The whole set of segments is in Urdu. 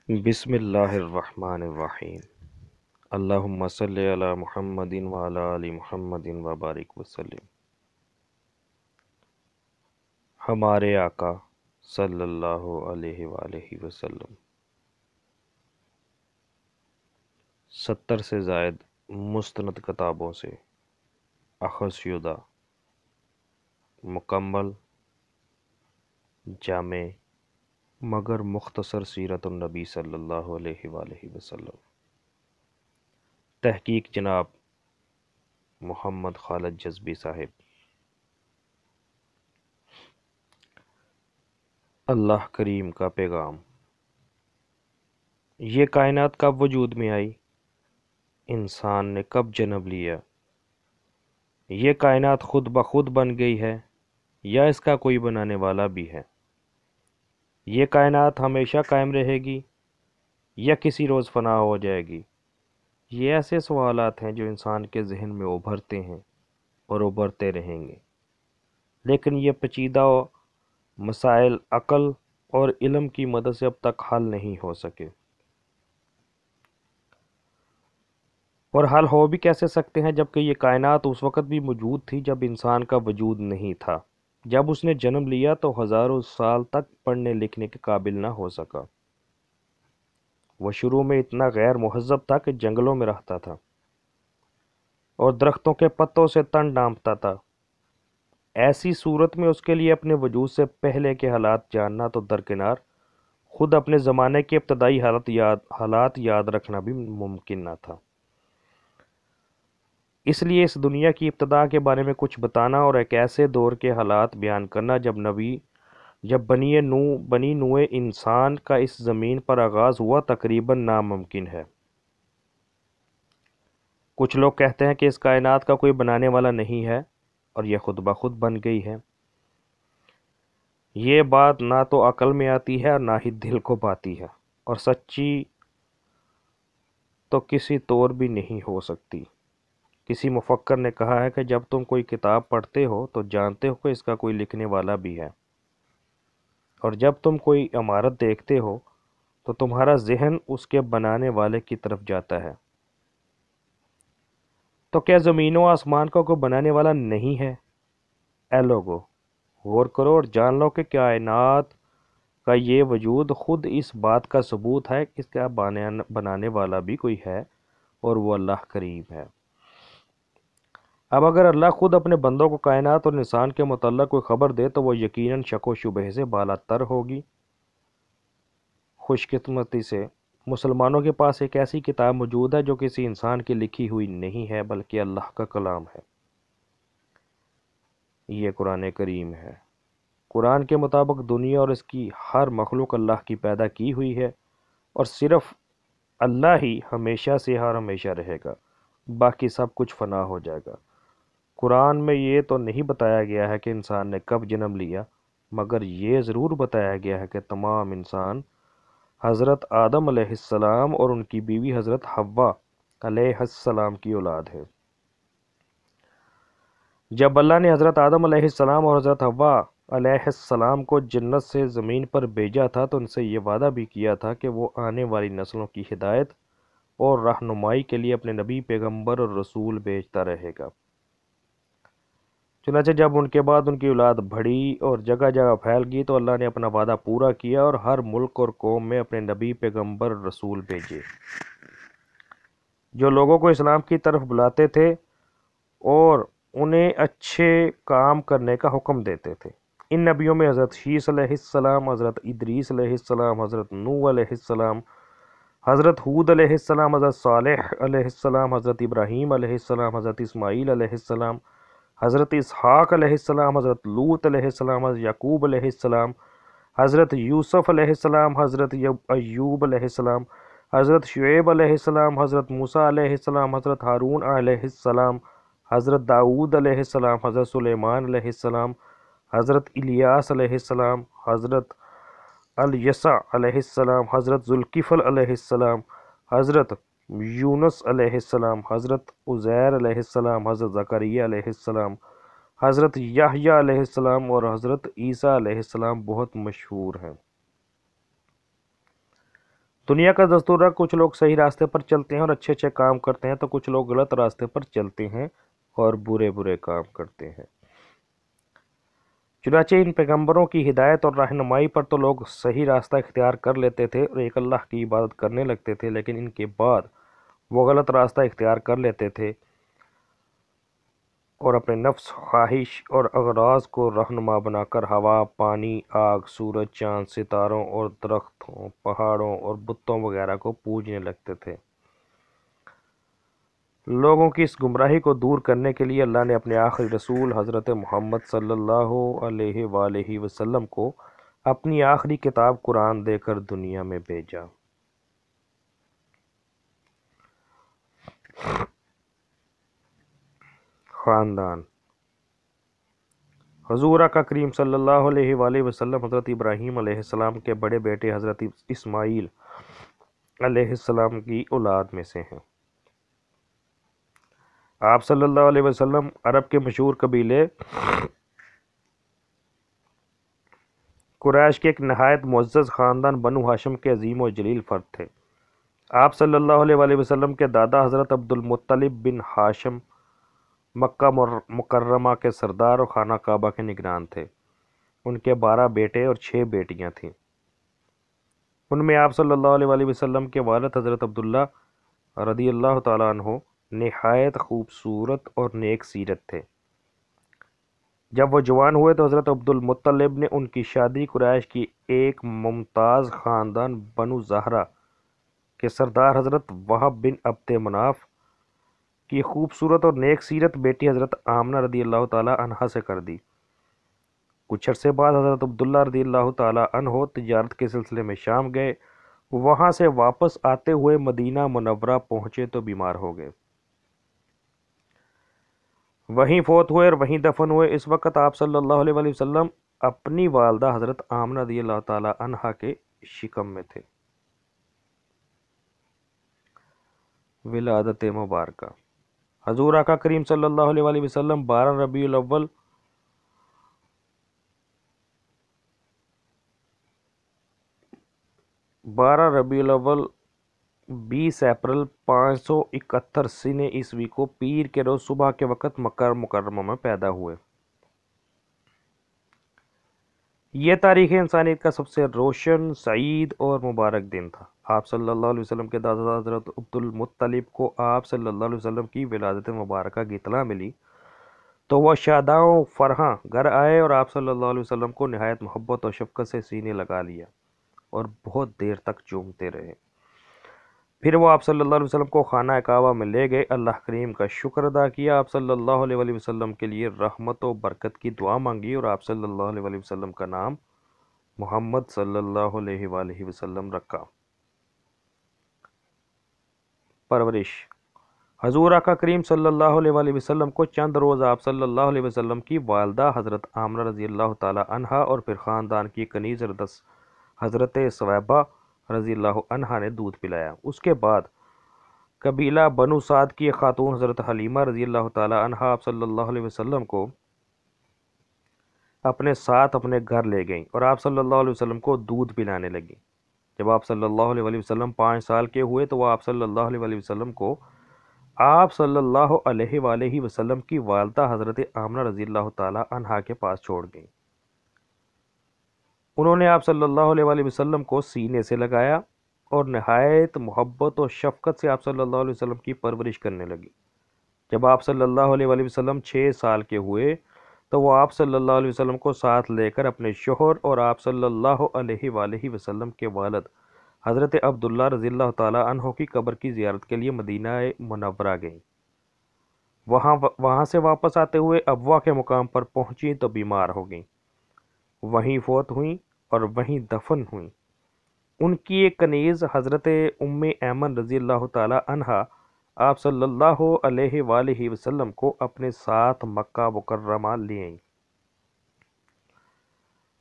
بسم اللہ الرحمن الرحیم۔ اللہم صلی علی محمد وعلی آل محمد وبارک وسلم۔ ہمارے آقا صلی اللہ علیہ وآلہ وسلم 70 سے زائد مستند کتابوں سے اخذ شدہ مکمل، جامع مگر مختصر سیرت النبی صلی اللہ علیہ وآلہ وسلم، تحقیق جناب محمد خالد جذبی صاحب۔ اللہ کریم کا پیغام۔ یہ کائنات کب وجود میں آئی؟ انسان نے کب جنم لیا؟ یہ کائنات خود بخود بن گئی ہے یا اس کا کوئی بنانے والا بھی ہے؟ یہ کائنات ہمیشہ قائم رہے گی یا کسی روز فنا ہو جائے گی؟ یہ ایسے سوالات ہیں جو انسان کے ذہن میں ابھرتے ہیں اور ابھرتے رہیں گے، لیکن یہ پیچیدہ مسائل عقل اور علم کی مدد سے اب تک حل نہیں ہو سکے، اور حل ہو بھی کیسے سکتے ہیں جبکہ یہ کائنات اس وقت بھی موجود تھی جب انسان کا وجود نہیں تھا۔ جب اس نے جنم لیا تو ہزاروں سال تک پڑھنے لکھنے کے قابل نہ ہو سکا۔ وہ شروع میں اتنا غیر مہذب تھا کہ جنگلوں میں رہتا تھا اور درختوں کے پتوں سے تن ڈانپتا تھا۔ ایسی صورت میں اس کے لیے اپنے وجود سے پہلے کے حالات جاننا تو درکنار، خود اپنے زمانے کے ابتدائی حالات یاد رکھنا بھی ممکن نہ تھا۔ اس لیے اس دنیا کی ابتدا کے بارے میں کچھ بتانا اور ایک ایسے دور کے حالات بیان کرنا جب بنی نوع انسان کا اس زمین پر آغاز ہوا تقریباً ناممکن ہے۔ کچھ لوگ کہتے ہیں کہ اس کائنات کا کوئی بنانے والا نہیں ہے اور یہ خود بخود بن گئی ہے۔ یہ بات نہ تو عقل میں آتی ہے اور نہ ہی دل کو پاتی ہے، اور سچی تو کسی طور بھی نہیں ہو سکتی۔ کسی مفکر نے کہا ہے کہ جب تم کوئی کتاب پڑھتے ہو تو جانتے ہو کہ اس کا کوئی لکھنے والا بھی ہے، اور جب تم کوئی عمارت دیکھتے ہو تو تمہارا ذہن اس کے بنانے والے کی طرف جاتا ہے۔ تو کیا زمین و آسمان کا کوئی بنانے والا نہیں ہے؟ اے لوگو، غور کرو اور جان لو کہ کائنات کا یہ وجود خود اس بات کا ثبوت ہے کہ اس کا بنانے والا بھی کوئی ہے، اور وہ اللہ کریم ہے۔ اب اگر اللہ خود اپنے بندوں کو کائنات اور انسان کے متعلق کوئی خبر دے تو وہ یقیناً شک و شبہ سے بالا تر ہوگی۔ خوش قسمتی سے مسلمانوں کے پاس ایک ایسی کتاب موجود ہے جو کسی انسان کی لکھی ہوئی نہیں ہے بلکہ اللہ کا کلام ہے۔ یہ قرآن کریم ہے۔ قرآن کے مطابق دنیا اور اس کی ہر مخلوق اللہ کی پیدا کی ہوئی ہے، اور صرف اللہ ہی ہمیشہ سے ہر ہمیشہ رہے گا، باقی سب کچھ فنا ہو جائے گا۔ قرآن میں یہ تو نہیں بتایا گیا ہے کہ انسان نے کب جنم لیا، مگر یہ ضرور بتایا گیا ہے کہ تمام انسان حضرت آدم علیہ السلام اور ان کی بیوی حضرت حوا علیہ السلام کی اولاد ہے۔ جب اللہ نے حضرت آدم علیہ السلام اور حضرت حوا علیہ السلام کو جنت سے زمین پر بھیجا تھا تو ان سے یہ وعدہ بھی کیا تھا کہ وہ آنے والی نسلوں کی ہدایت اور رہنمائی کے لیے اپنے نبی، پیغمبر اور رسول بھیجتا رہے گا۔ چنانچہ جب ان کے بعد ان کی اولاد بڑھی اور جگہ جگہ پھیل گئی تو اللہ نے اپنا وعدہ پورا کیا اور ہر ملک اور قوم میں اپنے نبی، پیغمبر اور رسول بھیجے جو لوگوں کو اسلام کی طرف بلاتے تھے اور انہیں اچھے کام کرنے کا حکم دیتے تھے۔ ان نبیوں میں حضرت شیس علیہ السلام، حضرت ادریس علیہ السلام، حضرت نوح علیہ السلام، حضرت ہود علیہ السلام، حضرت صالح علیہ السلام، حضرت ابراہیم علیہ السلام، حضرت اسماعیل علیہ السلام، حضرت اسحاق علیہ السلام، حضرت لوط علیہ السلام، حضرت یعقوب علیہ السلام، حضرت یوسف علیہ السلام، حضرت ایوب علیہ السلام، حضرت شعیب علیہ السلام، حضرت موسیٰ علیہ السلام، حضرت ہارون علیہ السلام، حضرت داؤد علیہ السلام، حضرت سلیمان علیہ السلام، حضرت الیاس علیہ السلام، حضرت الیسع علیہ السلام، حضرت ذوالکفل علیہ السلام، حضرت یونس علیہ السلام، حضرت عزیر علیہ السلام، حضرت زکریا علیہ السلام، حضرت یحییٰ علیہ السلام اور حضرت عیسیٰ علیہ السلام بہت مشہور ہیں۔ دنیا کا دستور ہے کچھ لوگ صحیح راستے پر چلتے ہیں اور اچھے اچھے کام کرتے ہیں، تو کچھ لوگ غلط راستے پر چلتے ہیں اور برے برے کام کرتے ہیں۔ چنانچہ ان پیغمبروں کی ہدایت اور رہنمائی پر تو لوگ صحیح راستہ اختیار کر لیتے تھے اور ایک اللہ کی عبادت کرنے لگتے تھے، لیکن ان کے بعد وہ غلط راستہ اختیار کر لیتے تھے اور اپنے نفس، خواہش اور اغراض کو رہنما بنا کر ہوا، پانی، آگ، سورج، چاند، ستاروں اور درختوں، پہاڑوں اور بتوں وغیرہ کو پوجنے لگتے تھے۔ لوگوں کی اس گمراہی کو دور کرنے کے لیے اللہ نے اپنے آخری رسول حضرت محمد صلی اللہ علیہ وآلہ وسلم کو اپنی آخری کتاب قرآن دے کر دنیا میں بھیجا۔ خاندان۔ حضور آقا کریم صلی اللہ علیہ وآلہ وسلم حضرت ابراہیم علیہ السلام کے بڑے بیٹے حضرت اسماعیل علیہ السلام کی اولاد میں سے ہیں۔ آپ صلی اللہ علیہ وسلم عرب کے مشہور قبیلے قریش کے ایک نہایت معزز خاندان بنو ہاشم کے عظیم و جلیل فرد تھے۔ آپ صلی اللہ علیہ وآلہ وسلم کے دادا حضرت عبد المطلب بن ہاشم مکہ مکرمہ کے سردار اور خانہ کعبہ کے نگران تھے۔ ان کے 12 بیٹے اور 6 بیٹیاں تھیں۔ ان میں آپ صلی اللہ علیہ وآلہ وسلم کے والد حضرت عبداللہ رضی اللہ تعالیٰ عنہ نہایت خوبصورت اور نیک سیرت تھے۔ جب وہ جوان ہوئے تو حضرت عبد المطلب نے ان کی شادی قریش کی ایک ممتاز خاندان بنو زہرہ کے سردار حضرت وہب بن عبد مناف کی خوبصورت اور نیک سیرت بیٹی حضرت آمنہ رضی اللہ تعالیٰ عنہا سے کر دی۔ کچھ عرصے بعد حضرت عبداللہ رضی اللہ تعالیٰ عنہ تجارت کے سلسلے میں شام گئے۔ وہاں سے واپس آتے ہوئے مدینہ منورہ پہنچے تو بیمار ہو گئے، وہیں فوت ہوئے اور وہیں دفن ہوئے۔ اس وقت آپ صلی اللہ علیہ وآلہ وسلم اپنی والدہ حضرت آمنہ رضی اللہ تعالیٰ عنہا کے شکم میں تھے۔ ولادت مبارکہ۔ حضور آقا کریم صلی اللہ علیہ وآلہ وسلم 12 ربیع الاول 20 اپریل 571 سنہ عیسوی کو پیر کے روز صبح کے وقت مکہ مکرمہ میں پیدا ہوئے۔ یہ تاریخ انسانیت کا سب سے روشن، سعید اور مبارک دن تھا۔ آپ صلی اللہ علیہ وسلم کے دادا حضرت عبد المطلب کو آپ صلی اللہ علیہ وسلم کی ولادت مبارکہ کی اطلاع ملی تو وہ شاداں و فرحاں گھر آئے اور آپ صلی اللہ علیہ وسلم کو نہایت محبت اور شفقت سے سینے لگا لیا اور بہت دیر تک چومتے رہے۔ پھر وہ آپ صلی اللہ علیہ وسلم کو خانہ کعبہ میں لے گئے، اللہ کریم کا شکر ادا کیا، آپ صلی اللہ علیہ وآلہ وسلم کے لیے رحمت و برکت کی دعا مانگی اور آپ صلی اللہ علیہ وآلہ وسلم کا نام محمد صلی اللہ علیہ وآلہ وسلم رکھا۔ پرورش۔ حضور آقا کریم صلی اللہ علیہ وآلہ وسلم کو چند روز آپ صلی اللہ علیہ وسلم کی والدہ حضرت آمنہ رضی اللہ تعالیٰ عنہا اور پھر خاندان کی کنیز حضرت ثویبہ رضی اللہ عنہا نے دودھ پلایا۔ اس کے بعد قبیلہ بنو سعد کی ایک خاتون حضرت حلیمہ رضی اللہ تعالیٰ عنہا آپ صلی اللہ علیہ وسلم کو اپنے ساتھ اپنے گھر لے گئیں اور آپ صلی اللہ علیہ وسلم کو دودھ پلانے لگیں۔ جب آپ صلی اللہ علیہ وآلہ وسلم 5 سال کے ہوئے تو وہ آپ صلی اللہ علیہ وآلہ وسلم کو آپ صلی اللہ علیہ وآلہ وسلم کی والدہ حضرت آمنہ رضی اللہ تعالیٰ عنہا کے پاس چھوڑ گئیں۔ انہوں نے آپ صلی اللہ علیہ وآلہ وسلم کو سینے سے لگایا اور نہایت محبت اور شفقت سے آپ صلی اللہ علیہ وسلم کی پرورش کرنے لگی۔ جب آپ صلی اللہ علیہ وآلہ وسلم 6 سال کے ہوئے تو وہ آپ صلی اللہ علیہ وسلم کو ساتھ لے کر اپنے شوہر اور آپ صلی اللہ علیہ وآلہ وسلم کے والد حضرت عبداللہ رضی اللہ تعالیٰ عنہ کی قبر کی زیارت کے لیے مدینہ منورہ گئیں۔ وہاں سے واپس آتے ہوئے ابوا کے مقام پر پہنچی تو بیمار ہو گئیں، وہیں فوت ہوئیں اور وہیں دفن ہوئیں۔ ان کی ایک کنیز حضرت ام ایمن رضی اللہ تعالیٰ عنہا آپ صلی اللہ علیہ وآلہ وسلم کو اپنے ساتھ مکہ مکرمہ لے آئیں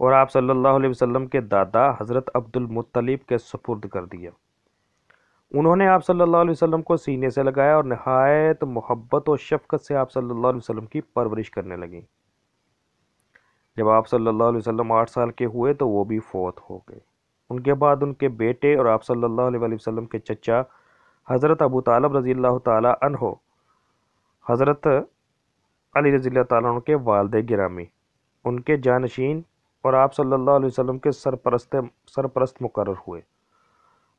اور آپ صلی اللہ علیہ وسلم کے دادا حضرت عبد المطلب کے سپرد کر دیا۔ انہوں نے آپ صلی اللہ علیہ وسلم کو سینے سے لگایا اور نہایت محبت و شفقت سے آپ صلی اللہ علیہ وسلم کی پرورش کرنے لگیں۔ جب آپ صلی اللہ علیہ وسلم 8 سال کے ہوئے تو وہ بھی فوت ہو گئے۔ ان کے بعد ان کے بیٹے اور آپ صلی اللہ علیہ وآلہ وسلم کے چچا حضرت ابو طالب رضی اللہ تعالی عنہ، حضرت علی رضی اللہ تعالیٰ عنہ کے والد گرامی، ان کے جانشین اور آپ صلی اللہ علیہ وسلم کے سرپرست مقرر ہوئے۔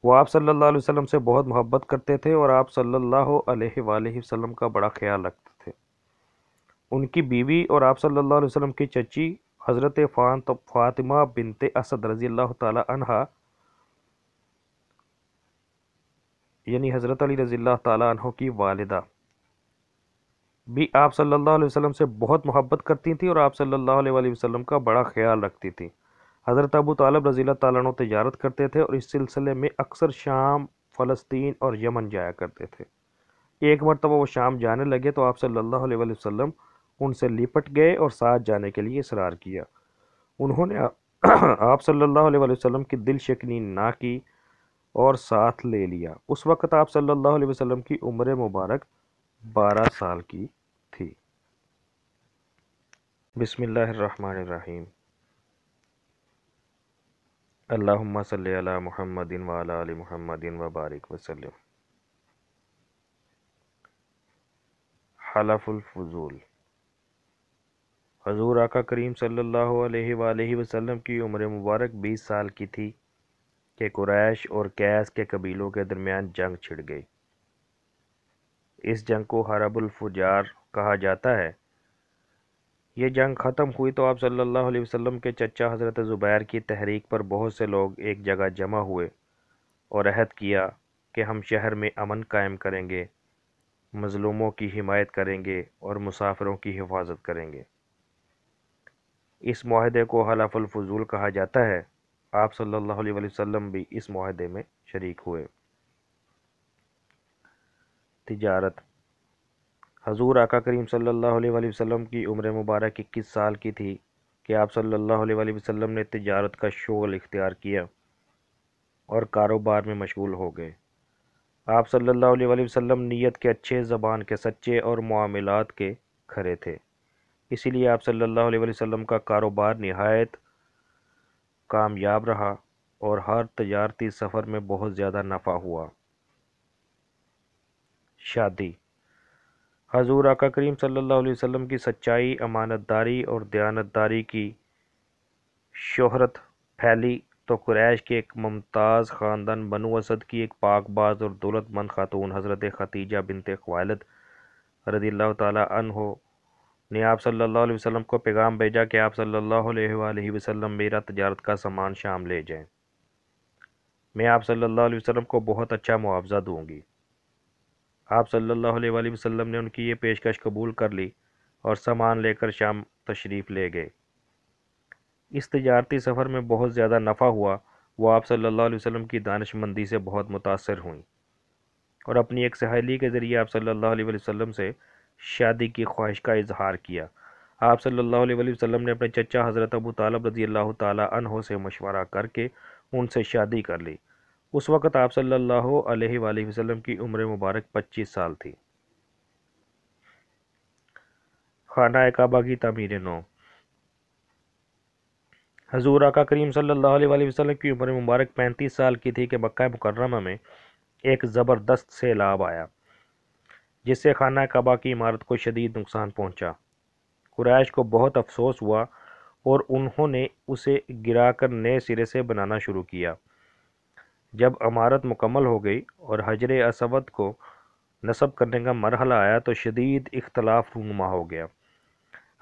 وہ آپ صلی اللہ علیہ وسلم سے بہت محبت کرتے تھے اور آپ صلی اللہ علیہ وآلہ وسلم کا بڑا خیال رکھتے تھے۔ ان کی بیوی اور آپ صلی اللہ علیہ وسلم کی چچی حضرت فاطمہ بنت اسد رضی اللہ تعالی عنہا، یعنی حضرت علی رضی اللہ تعالی عنہ کی والدہ، بھی آپ صلی اللہ علیہ وسلم سے بہت محبت کرتی تھیں اور آپ صلی اللہ علیہ وآلہ وسلم کا بڑا خیال رکھتی تھیں۔ حضرت ابو طالب رضی اللہ تعالیٰ عنہ تجارت کرتے تھے اور اس سلسلے میں اکثر شام، فلسطین اور یمن جایا کرتے تھے۔ ایک مرتبہ وہ شام جانے لگے تو آپ صلی اللہ علیہ وآلہ وسلم ان سے لپٹ گئے اور ساتھ جانے کے لیے اصرار کیا۔ انہوں نے آپ صلی اللہ علیہ وآلہ وسلم کی دل شکنی نہ کی اور ساتھ لے لیا۔ اس وقت آپ صلی اللہ علیہ وسلم کی عمر مبارک 12 سال کی تھی۔ بسم اللہ الرحمن الرحیم۔ اللہم صلی علی محمد وعلی آل محمد وبارک وسلم۔ حلف الفضول۔ حضور آقا کریم صلی اللہ علیہ وآلہ وسلم کی عمر مبارک 20 سال کی تھی کہ قریش اور کیس کے قبیلوں کے درمیان جنگ چھڑ گئی۔ اس جنگ کو حرب الفجار کہا جاتا ہے۔ یہ جنگ ختم ہوئی تو آپ صلی اللہ علیہ وسلم کے چچا حضرت زبیر کی تحریک پر بہت سے لوگ ایک جگہ جمع ہوئے اور عہد کیا کہ ہم شہر میں امن قائم کریں گے، مظلوموں کی حمایت کریں گے اور مسافروں کی حفاظت کریں گے۔ اس معاہدے کو حلف الفضول کہا جاتا ہے۔ آپ صلی اللہ علیہ وسلم بھی اس معاہدے میں شریک ہوئے۔ تجارت۔ حضور آقا کریم صلی اللہ علیہ وسلم کی عمر مبارک 21 سال کی تھی کہ آپ صلی اللہ علیہ وسلم نے تجارت کا شغل اختیار کیا اور کاروبار میں مشغول ہو گئے۔ آپ صلی اللہ علیہ وسلم نیت کے اچھے، زبان کے سچے اور معاملات کے کھرے تھے، اسی لیے آپ صلی اللہ علیہ وسلم کا کاروبار نہایت کامیاب رہا اور ہر تجارتی سفر میں بہت زیادہ نفع ہوا۔ شادی۔ حضور آقا کریم صلی اللہ علیہ وسلم کی سچائی، امانت داری اور دیانت داری کی شہرت پھیلی تو قریش کے ایک ممتاز خاندان بنو اسد کی ایک پاک باز اور دولت مند خاتون حضرت خدیجہ بنت خویلد رضی اللہ تعالی عنہ نے آپ صلی اللہ علیہ وسلم کو پیغام بھیجا کہ آپ صلی اللہ علیہ وآلہ وسلم میرا تجارت کا سامان شام لے جائیں، میں آپ صلی اللہ علیہ وسلم کو بہت اچھا معاوضہ دوں گی۔ آپ صلی اللہ علیہ وآلہ وسلم نے ان کی یہ پیشکش قبول کر لی اور سامان لے کر شام تشریف لے گئے۔ اس تجارتی سفر میں بہت زیادہ نفع ہوا۔ وہ آپ صلی اللہ علیہ وسلم کی دانش مندی سے بہت متاثر ہوئیں اور اپنی ایک سہیلی کے ذریعے آپ صلی اللہ علیہ وسلم سے شادی کی خواہش کا اظہار کیا۔ آپ صلی اللہ علیہ وسلم نے اپنے چچا حضرت ابو طالب رضی اللہ تعالی عنہ سے مشورہ کر کے ان سے شادی کر لی۔ اس وقت آپ صلی اللہ علیہ وآلہ وسلم کی عمر مبارک 25 سال تھی۔ خانہ کعبہ کی تعمیر نو۔ حضور آقا کریم صلی اللہ علیہ وآلہ وسلم کی عمر مبارک 35 سال کی تھی کہ مکہ مکرمہ میں ایک زبردست سیلاب آیا جس سے خانہ کعبہ کی عمارت کو شدید نقصان پہنچا۔ قریش کو بہت افسوس ہوا اور انہوں نے اسے گرا کر نئے سرے سے بنانا شروع کیا۔ جب عمارت مکمل ہو گئی اور حجر اسود کو نصب کرنے کا مرحلہ آیا تو شدید اختلاف رونما ہو گیا۔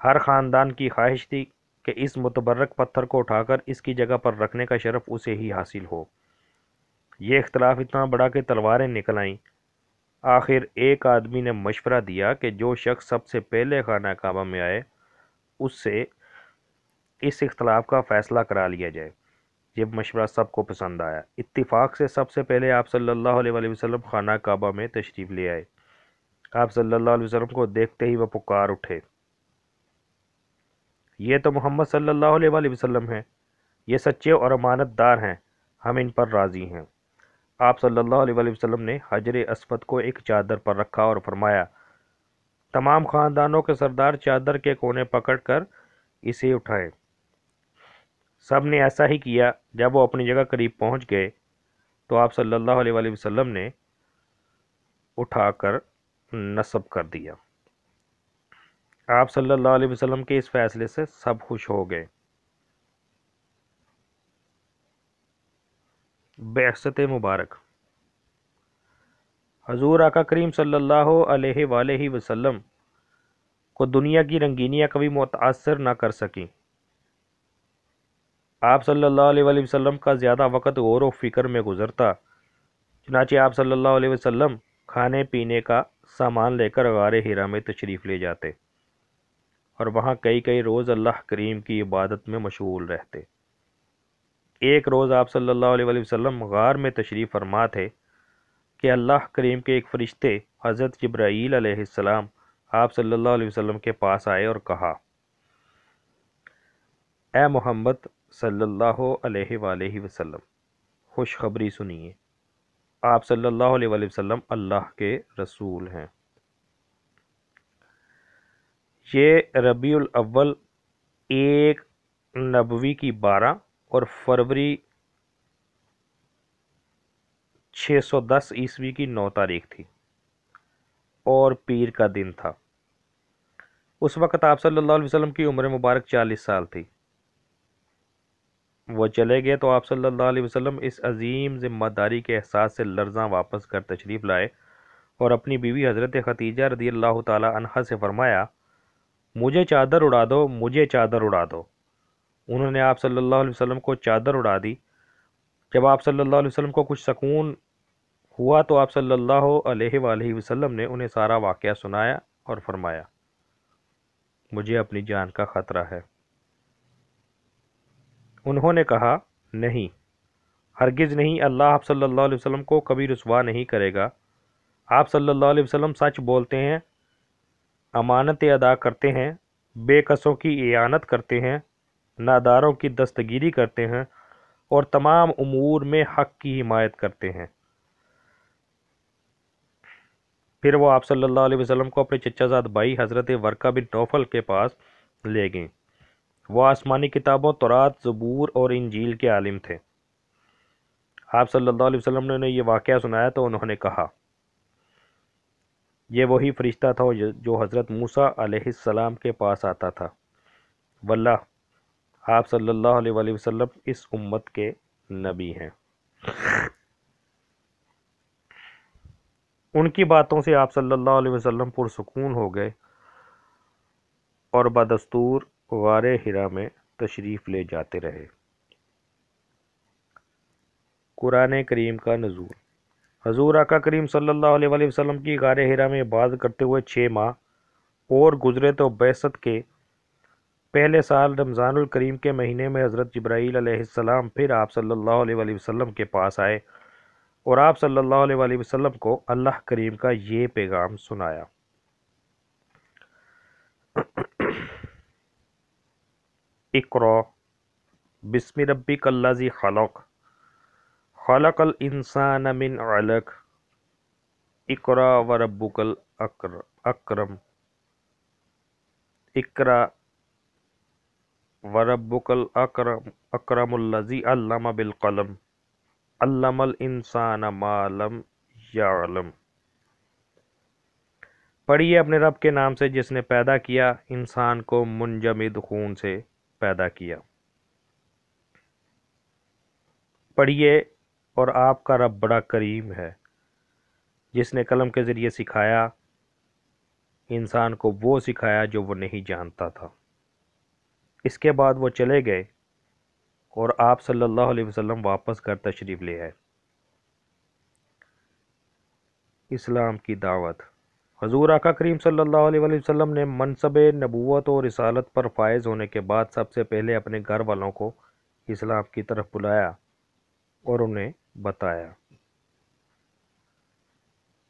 ہر خاندان کی خواہش تھی کہ اس متبرک پتھر کو اٹھا کر اس کی جگہ پر رکھنے کا شرف اسے ہی حاصل ہو۔ یہ اختلاف اتنا بڑا کہ تلواریں نکل آئیں۔ آخر ایک آدمی نے مشورہ دیا کہ جو شخص سب سے پہلے خانہ کعبہ میں آئے اس سے اس اختلاف کا فیصلہ کرا لیا جائے۔ یہ مشورہ سب کو پسند آیا۔ اتفاق سے سب سے پہلے آپ صلی اللہ علیہ وسلم خانہ کعبہ میں تشریف لے آئے۔ آپ صلی اللہ علیہ وسلم کو دیکھتے ہی وہ پکار اٹھے، یہ تو محمد صلی اللہ علیہ وسلم ہیں، یہ سچے اور امانت دار ہیں، ہم ان پر راضی ہیں۔ آپ صلی اللہ علیہ وسلم نے حجر اسود کو ایک چادر پر رکھا اور فرمایا، تمام خاندانوں کے سردار چادر کے کونے پکڑ کر اسے اٹھائیں۔ سب نے ایسا ہی کیا۔ جب وہ اپنی جگہ قریب پہنچ گئے تو آپ صلی اللہ علیہ وآلہ وسلم نے اٹھا کر نصب کر دیا۔ آپ صلی اللہ علیہ وسلم کے اس فیصلے سے سب خوش ہو گئے۔ بعثت مبارک۔ حضور آقا کریم صلی اللہ علیہ وآلہ وسلم کو دنیا کی رنگینیاں کبھی متاثر نہ کر سکیں۔ آپ صلی اللہ علیہ وآلہ وسلم کا زیادہ وقت غور و فکر میں گزرتا، چنانچہ آپ صلی اللہ علیہ وسلم کھانے پینے کا سامان لے کر غار حرا میں تشریف لے جاتے اور وہاں کئی روز اللہ کریم کی عبادت میں مشغول رہتے۔ ایک روز آپ صلی اللہ علیہ وآلہ وسلم غار میں تشریف فرما تھے کہ اللہ کریم کے ایک فرشتے حضرت جبرائیل علیہ السلام آپ صلی اللہ علیہ وسلم کے پاس آئے اور کہا، اے محمد صلی اللہ علیہ وآلہ وسلم، خوشخبری سنیے، آپ صلی اللہ علیہ وآلہ وسلم اللہ کے رسول ہیں۔ یہ ربیع الاول 1 نبوی کی 12 اور فروری 610 عیسوی کی 9 تاریخ تھی اور پیر کا دن تھا۔ اس وقت آپ صلی اللہ علیہ وسلم کی عمر مبارک 40 سال تھی۔ وہ چلے گئے تو آپ صلی اللہ علیہ وسلم اس عظیم ذمہ داری کے احساس سے لرزاں واپس کر تشریف لائے اور اپنی بیوی حضرت خدیجہ رضی اللہ تعالی عنہا سے فرمایا، مجھے چادر اڑا دو، مجھے چادر اڑا دو۔ انہوں نے آپ صلی اللہ علیہ وسلم کو چادر اڑا دی۔ جب آپ صلی اللہ علیہ وسلم کو کچھ سکون ہوا تو آپ صلی اللہ علیہ وآلہ وسلم نے انہیں سارا واقعہ سنایا اور فرمایا، مجھے اپنی جان کا خطرہ ہے۔ انہوں نے کہا، نہیں، ہرگز نہیں، اللہ آپ صلی اللہ علیہ وسلم کو کبھی رسوا نہیں کرے گا۔ آپ صلی اللہ علیہ وسلم سچ بولتے ہیں، امانتیں ادا کرتے ہیں، بے کسوں کی اعانت کرتے ہیں، ناداروں کی دستگیری کرتے ہیں اور تمام امور میں حق کی حمایت کرتے ہیں۔ پھر وہ آپ صلی اللہ علیہ وسلم کو اپنے چچا زاد بھائی حضرت ورقہ بن نوفل کے پاس لے گئیں۔ وہ آسمانی کتابوں تورات، زبور اور انجیل کے عالم تھے۔ آپ صلی اللہ علیہ وسلم نے انہیں یہ واقعہ سنایا تو انہوں نے کہا، یہ وہی فرشتہ تھا جو حضرت موسیٰ علیہ السلام کے پاس آتا تھا۔ واللہ آپ صلی اللہ علیہ وآلہ وسلم اس امت کے نبی ہیں۔ ان کی باتوں سے آپ صلی اللہ علیہ وسلم پرسکون ہو گئے اور بدستور غار حرا میں تشریف لے جاتے رہے۔ قرآن کریم کا نزول۔ حضور آقا کریم صلی اللہ علیہ وآلہ وسلم کی غار حرا میں عبادت کرتے ہوئے 6 ماہ اور گزرے تو بعثت کے پہلے سال رمضان الکریم کے مہینے میں حضرت جبرائیل علیہ السلام پھر آپ صلی اللہ علیہ وآلہ وسلم کے پاس آئے اور آپ صلی اللہ علیہ وآلہ وسلم کو اللہ کریم کا یہ پیغام سنایا، اقرأ بسم ربک الذی خلق، خلق الانسان من علق، اقرأ وربک الاکرم، اقرأ وربک الاکرم الذی علم بالقلم، علم الانسان ما لم یعلم۔ پڑھیے اپنے رب کے نام سے جس نے پیدا کیا انسان کو منجمد خون سے پیدا کیا۔ پڑھیے اور آپ کا رب بڑا کریم ہے جس نے قلم کے ذریعے سکھایا انسان کو وہ سکھایا جو وہ نہیں جانتا تھا۔ اس کے بعد وہ چلے گئے اور آپ صلی اللہ علیہ وسلم واپس کر تشریف لے آئے۔ اسلام کی دعوت۔ حضور آقا کریم صلی اللہ علیہ وآلہ وسلم نے منصب نبوت اور رسالت پر فائز ہونے کے بعد سب سے پہلے اپنے گھر والوں کو اسلام کی طرف بلایا اور انہیں بتایا،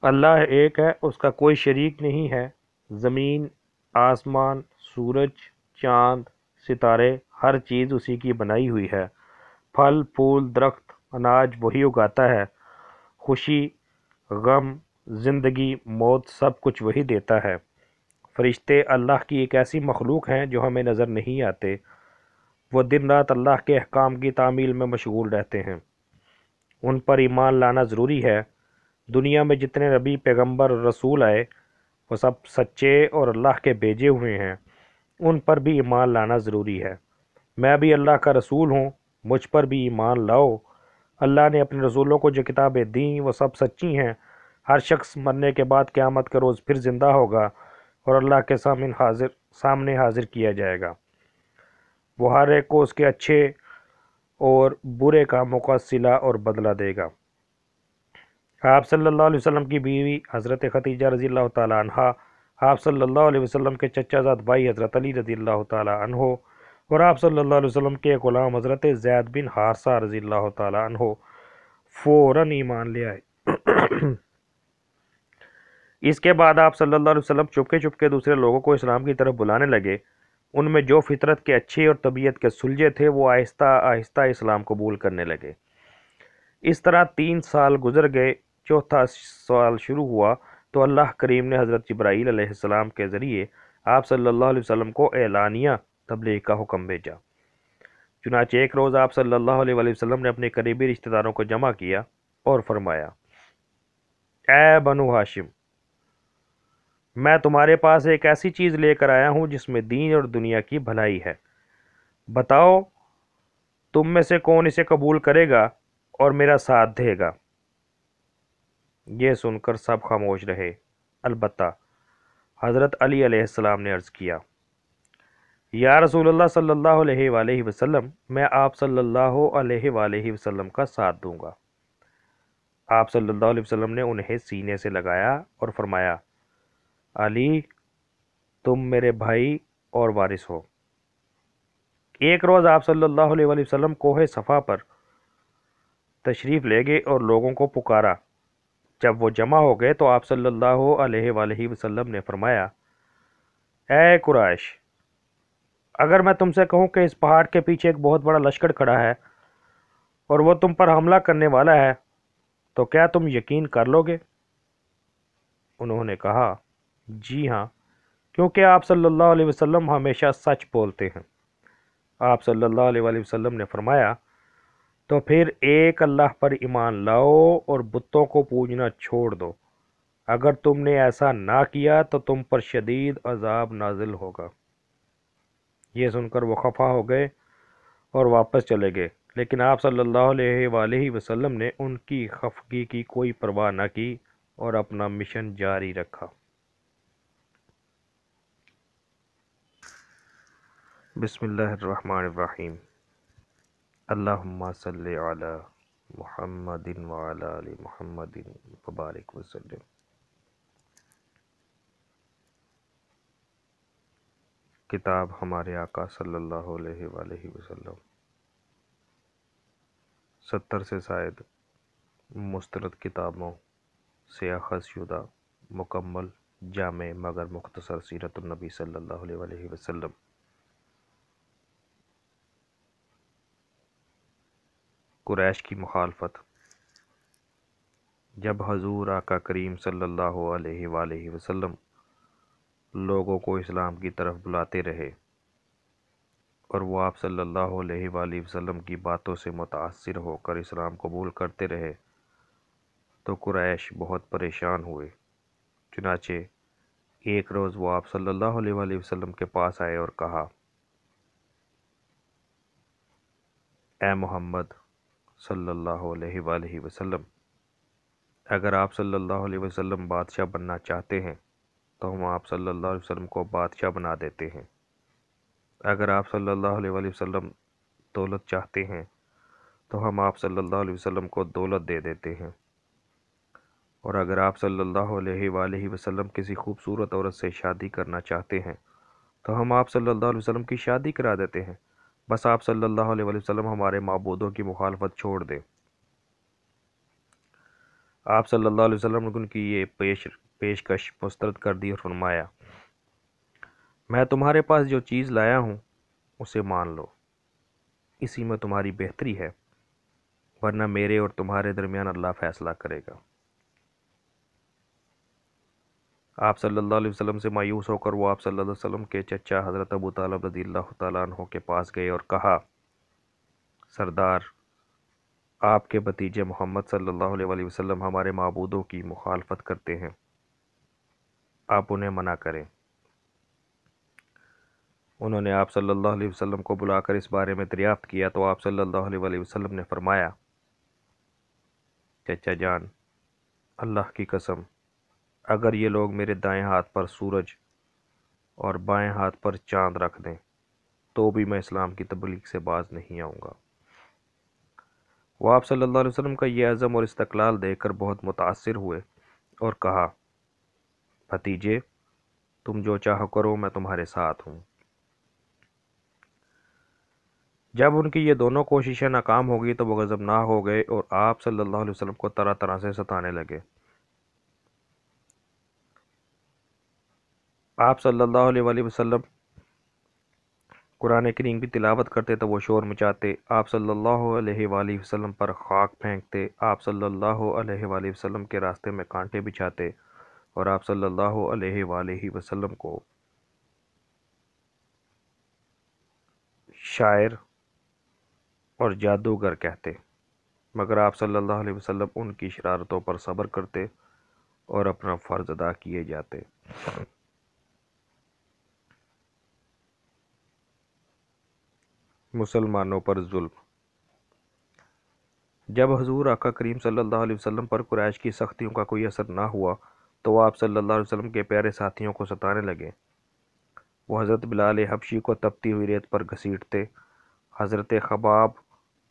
اللہ ایک ہے، اس کا کوئی شریک نہیں ہے، زمین، آسمان، سورج، چاند، ستارے، ہر چیز اسی کی بنائی ہوئی ہے، پھل پھول، درخت، اناج وہی اگاتا ہے، خوشی، غم، زندگی، موت سب کچھ وہی دیتا ہے۔ فرشتے اللہ کی ایک ایسی مخلوق ہیں جو ہمیں نظر نہیں آتے، وہ دن رات اللہ کے احکام کی تعمیل میں مشغول رہتے ہیں۔ ان پر ایمان لانا ضروری ہے۔ دنیا میں جتنے نبی، پیغمبر اور رسول آئے وہ سب سچے اور اللہ کے بھیجے ہوئے ہیں، ان پر بھی ایمان لانا ضروری ہے۔ میں بھی اللہ کا رسول ہوں، مجھ پر بھی ایمان لاؤ۔ اللہ نے اپنے رسولوں کو جو کتابیں دیں وہ سب سچی ہیں۔ ہر شخص مرنے کے بعد قیامت کا روز پھر زندہ ہوگا اور اللہ کے سامنے حاضر کیا جائے گا۔ وہ ہر ایک کو اس کے اچھے اور برے کاموں کا صلہ اور بدلہ دے گا۔ آپ صلی اللہ علیہ وسلم کی بیوی حضرت خدیجہ رضی اللہ تعالی عنہا، آپ صلی اللہ علیہ وسلم کے چچا زاد بھائی حضرت علی رضی اللہ تعالی عنہ اور آپ صلی اللہ علیہ وسلم کے غلام حضرت زید بن حارثہ رضی اللہ تعالی عنہ فوراً ایمان لے آئے۔ اس کے بعد آپ صلی اللہ علیہ وسلم چپکے چپکے دوسرے لوگوں کو اسلام کی طرف بلانے لگے۔ ان میں جو فطرت کے اچھے اور طبیعت کے سلجھے تھے وہ آہستہ آہستہ اسلام قبول کرنے لگے۔ اس طرح 3 سال گزر گئے۔ چوتھا سال شروع ہوا تو اللہ کریم نے حضرت جبرائیل علیہ السلام کے ذریعے آپ صلی اللہ علیہ وسلم کو اعلانیہ تبلیغ کا حکم بھیجا۔ چنانچہ ایک روز آپ صلی اللہ علیہ وسلم نے اپنے قریبی رشتہ داروں کو جمع کیا اور فرمایا، اے بنو ہاشم، میں تمہارے پاس ایک ایسی چیز لے کر آیا ہوں جس میں دین اور دنیا کی بھلائی ہے۔ بتاؤ تم میں سے کون اسے قبول کرے گا اور میرا ساتھ دے گا؟ یہ سن کر سب خاموش رہے، البتہ حضرت علی علیہ السلام نے عرض کیا، یا رسول اللہ صلی اللہ علیہ وآلہ وسلم، میں آپ صلی اللہ علیہ وآلہ وسلم کا ساتھ دوں گا۔ آپ صلی اللہ علیہ وسلم نے انہیں سینے سے لگایا اور فرمایا، علی تم میرے بھائی اور وارث ہو۔ ایک روز آپ صلی اللہ علیہ وآلہ وسلم کوہ صفا پر تشریف لے گئے اور لوگوں کو پکارا۔ جب وہ جمع ہو گئے تو آپ صلی اللہ علیہ وآلہ وسلم نے فرمایا، اے قریش، اگر میں تم سے کہوں کہ اس پہاڑ کے پیچھے ایک بہت بڑا لشکر کھڑا ہے اور وہ تم پر حملہ کرنے والا ہے تو کیا تم یقین کر لو گے؟ انہوں نے کہا، جی ہاں، کیونکہ آپ صلی اللہ علیہ وسلم ہمیشہ سچ بولتے ہیں۔ آپ صلی اللہ علیہ وآلہ وسلم نے فرمایا، تو پھر ایک اللہ پر ایمان لاؤ اور بتوں کو پوجنا چھوڑ دو۔ اگر تم نے ایسا نہ کیا تو تم پر شدید عذاب نازل ہوگا۔ یہ سن کر وہ خفا ہو گئے اور واپس چلے گئے، لیکن آپ صلی اللہ علیہ وآلہ وسلم نے ان کی خفگی کی کوئی پرواہ نہ کی اور اپنا مشن جاری رکھا۔ بسم اللہ الرحمن الرحیم۔ اللہم صلی علی محمد وعلی آل محمد وبارک وسلم۔ کتاب ہمارے آقا صلی اللہ علیہ وآلہ وسلم، 70 سے زائد مستند کتابوں سے اخذ شدہ مکمل، جامع مگر مختصر سیرت النبی صلی اللہ علیہ وآلہ وسلم۔ قریش کی مخالفت۔ جب حضور آقا کریم صلی اللہ علیہ وآلہ وسلم لوگوں کو اسلام کی طرف بلاتے رہے اور وہ آپ صلی اللہ علیہ وآلہ وسلم کی باتوں سے متاثر ہو کر اسلام قبول کرتے رہے تو قریش بہت پریشان ہوئے۔ چنانچہ ایک روز وہ آپ صلی اللہ علیہ وآلہ وسلم کے پاس آئے اور کہا، اے محمد صلی اللہ علیہ وآلہ وسلم، اگر آپ صلی اللہ علیہ وسلم بادشاہ بننا چاہتے ہیں تو ہم آپ صلی اللہ علیہ وسلم کو بادشاہ بنا دیتے ہیں۔ اگر آپ صلی اللہ علیہ وآلہ وسلم دولت چاہتے ہیں تو ہم آپ صلی اللہ علیہ وسلم کو دولت دے دیتے ہیں، اور اگر آپ صلی اللہ علیہ وآلہ وسلم کسی خوبصورت عورت سے شادی کرنا چاہتے ہیں تو ہم آپ صلی اللہ علیہ وسلم کی شادی کرا دیتے ہیں۔ بس آپ صلی اللہ علیہ وآلہ وسلم ہمارے معبودوں کی مخالفت چھوڑ دیں۔ آپ صلی اللہ علیہ وسلم نے ان کی یہ پیشکش مسترد کر دی اور فرمایا، میں تمہارے پاس جو چیز لایا ہوں اسے مان لو، اسی میں تمہاری بہتری ہے، ورنہ میرے اور تمہارے درمیان اللہ فیصلہ کرے گا۔ آپ صلی اللہ علیہ وسلم سے مایوس ہو کر وہ آپ صلی اللہ علیہ وسلم کے چچا حضرت ابو طالب رضی اللہ تعالیٰ عنہ کے پاس گئے اور کہا، سردار، آپ کے بھتیجے محمد صلی اللہ علیہ وسلم ہمارے معبودوں کی مخالفت کرتے ہیں، آپ انہیں منع کریں۔ انہوں نے آپ صلی اللہ علیہ وسلم کو بلا کر اس بارے میں دریافت کیا تو آپ صلی اللہ علیہ وسلم نے فرمایا، چچا جان، اللہ کی قسم، اگر یہ لوگ میرے دائیں ہاتھ پر سورج اور بائیں ہاتھ پر چاند رکھ دیں تو بھی میں اسلام کی تبلیغ سے باز نہیں آؤں گا۔ وہ آپ صلی اللہ علیہ وسلم کا یہ عزم اور استقلال دیکھ کر بہت متاثر ہوئے اور کہا، بھتیجے، تم جو چاہو کرو، میں تمہارے ساتھ ہوں۔ جب ان کی یہ دونوں کوششیں ناکام ہو گئی تو وہ غضبناک ہو گئے اور آپ صلی اللہ علیہ وسلم کو طرح طرح سے ستانے لگے۔ آپ صلی اللہ علیہ وسلم قرآن کریم کی تلاوت کرتے تو وہ شور مچاتے، آپ صلی اللہ علیہ وآلہ وسلم پر خاک پھینکتے، آپ صلی اللہ علیہ وآلہ وسلم کے راستے میں کانٹے بچھاتے اور آپ صلی اللہ علیہ وآلہ وسلم کو شاعر اور جادوگر کہتے، مگر آپ صلی اللہ علیہ وسلم ان کی شرارتوں پر صبر کرتے اور اپنا فرض ادا کیے جاتے۔ مسلمانوں پر ظلم۔ جب حضور آقا کریم صلی اللہ علیہ وسلم پر قریش کی سختیوں کا کوئی اثر نہ ہوا تو وہ آپ صلی اللہ علیہ وسلم کے پیارے ساتھیوں کو ستانے لگے۔ وہ حضرت بلال حبشی کو تپتی ہوئی ریت پر گھسیٹتے، حضرت خباب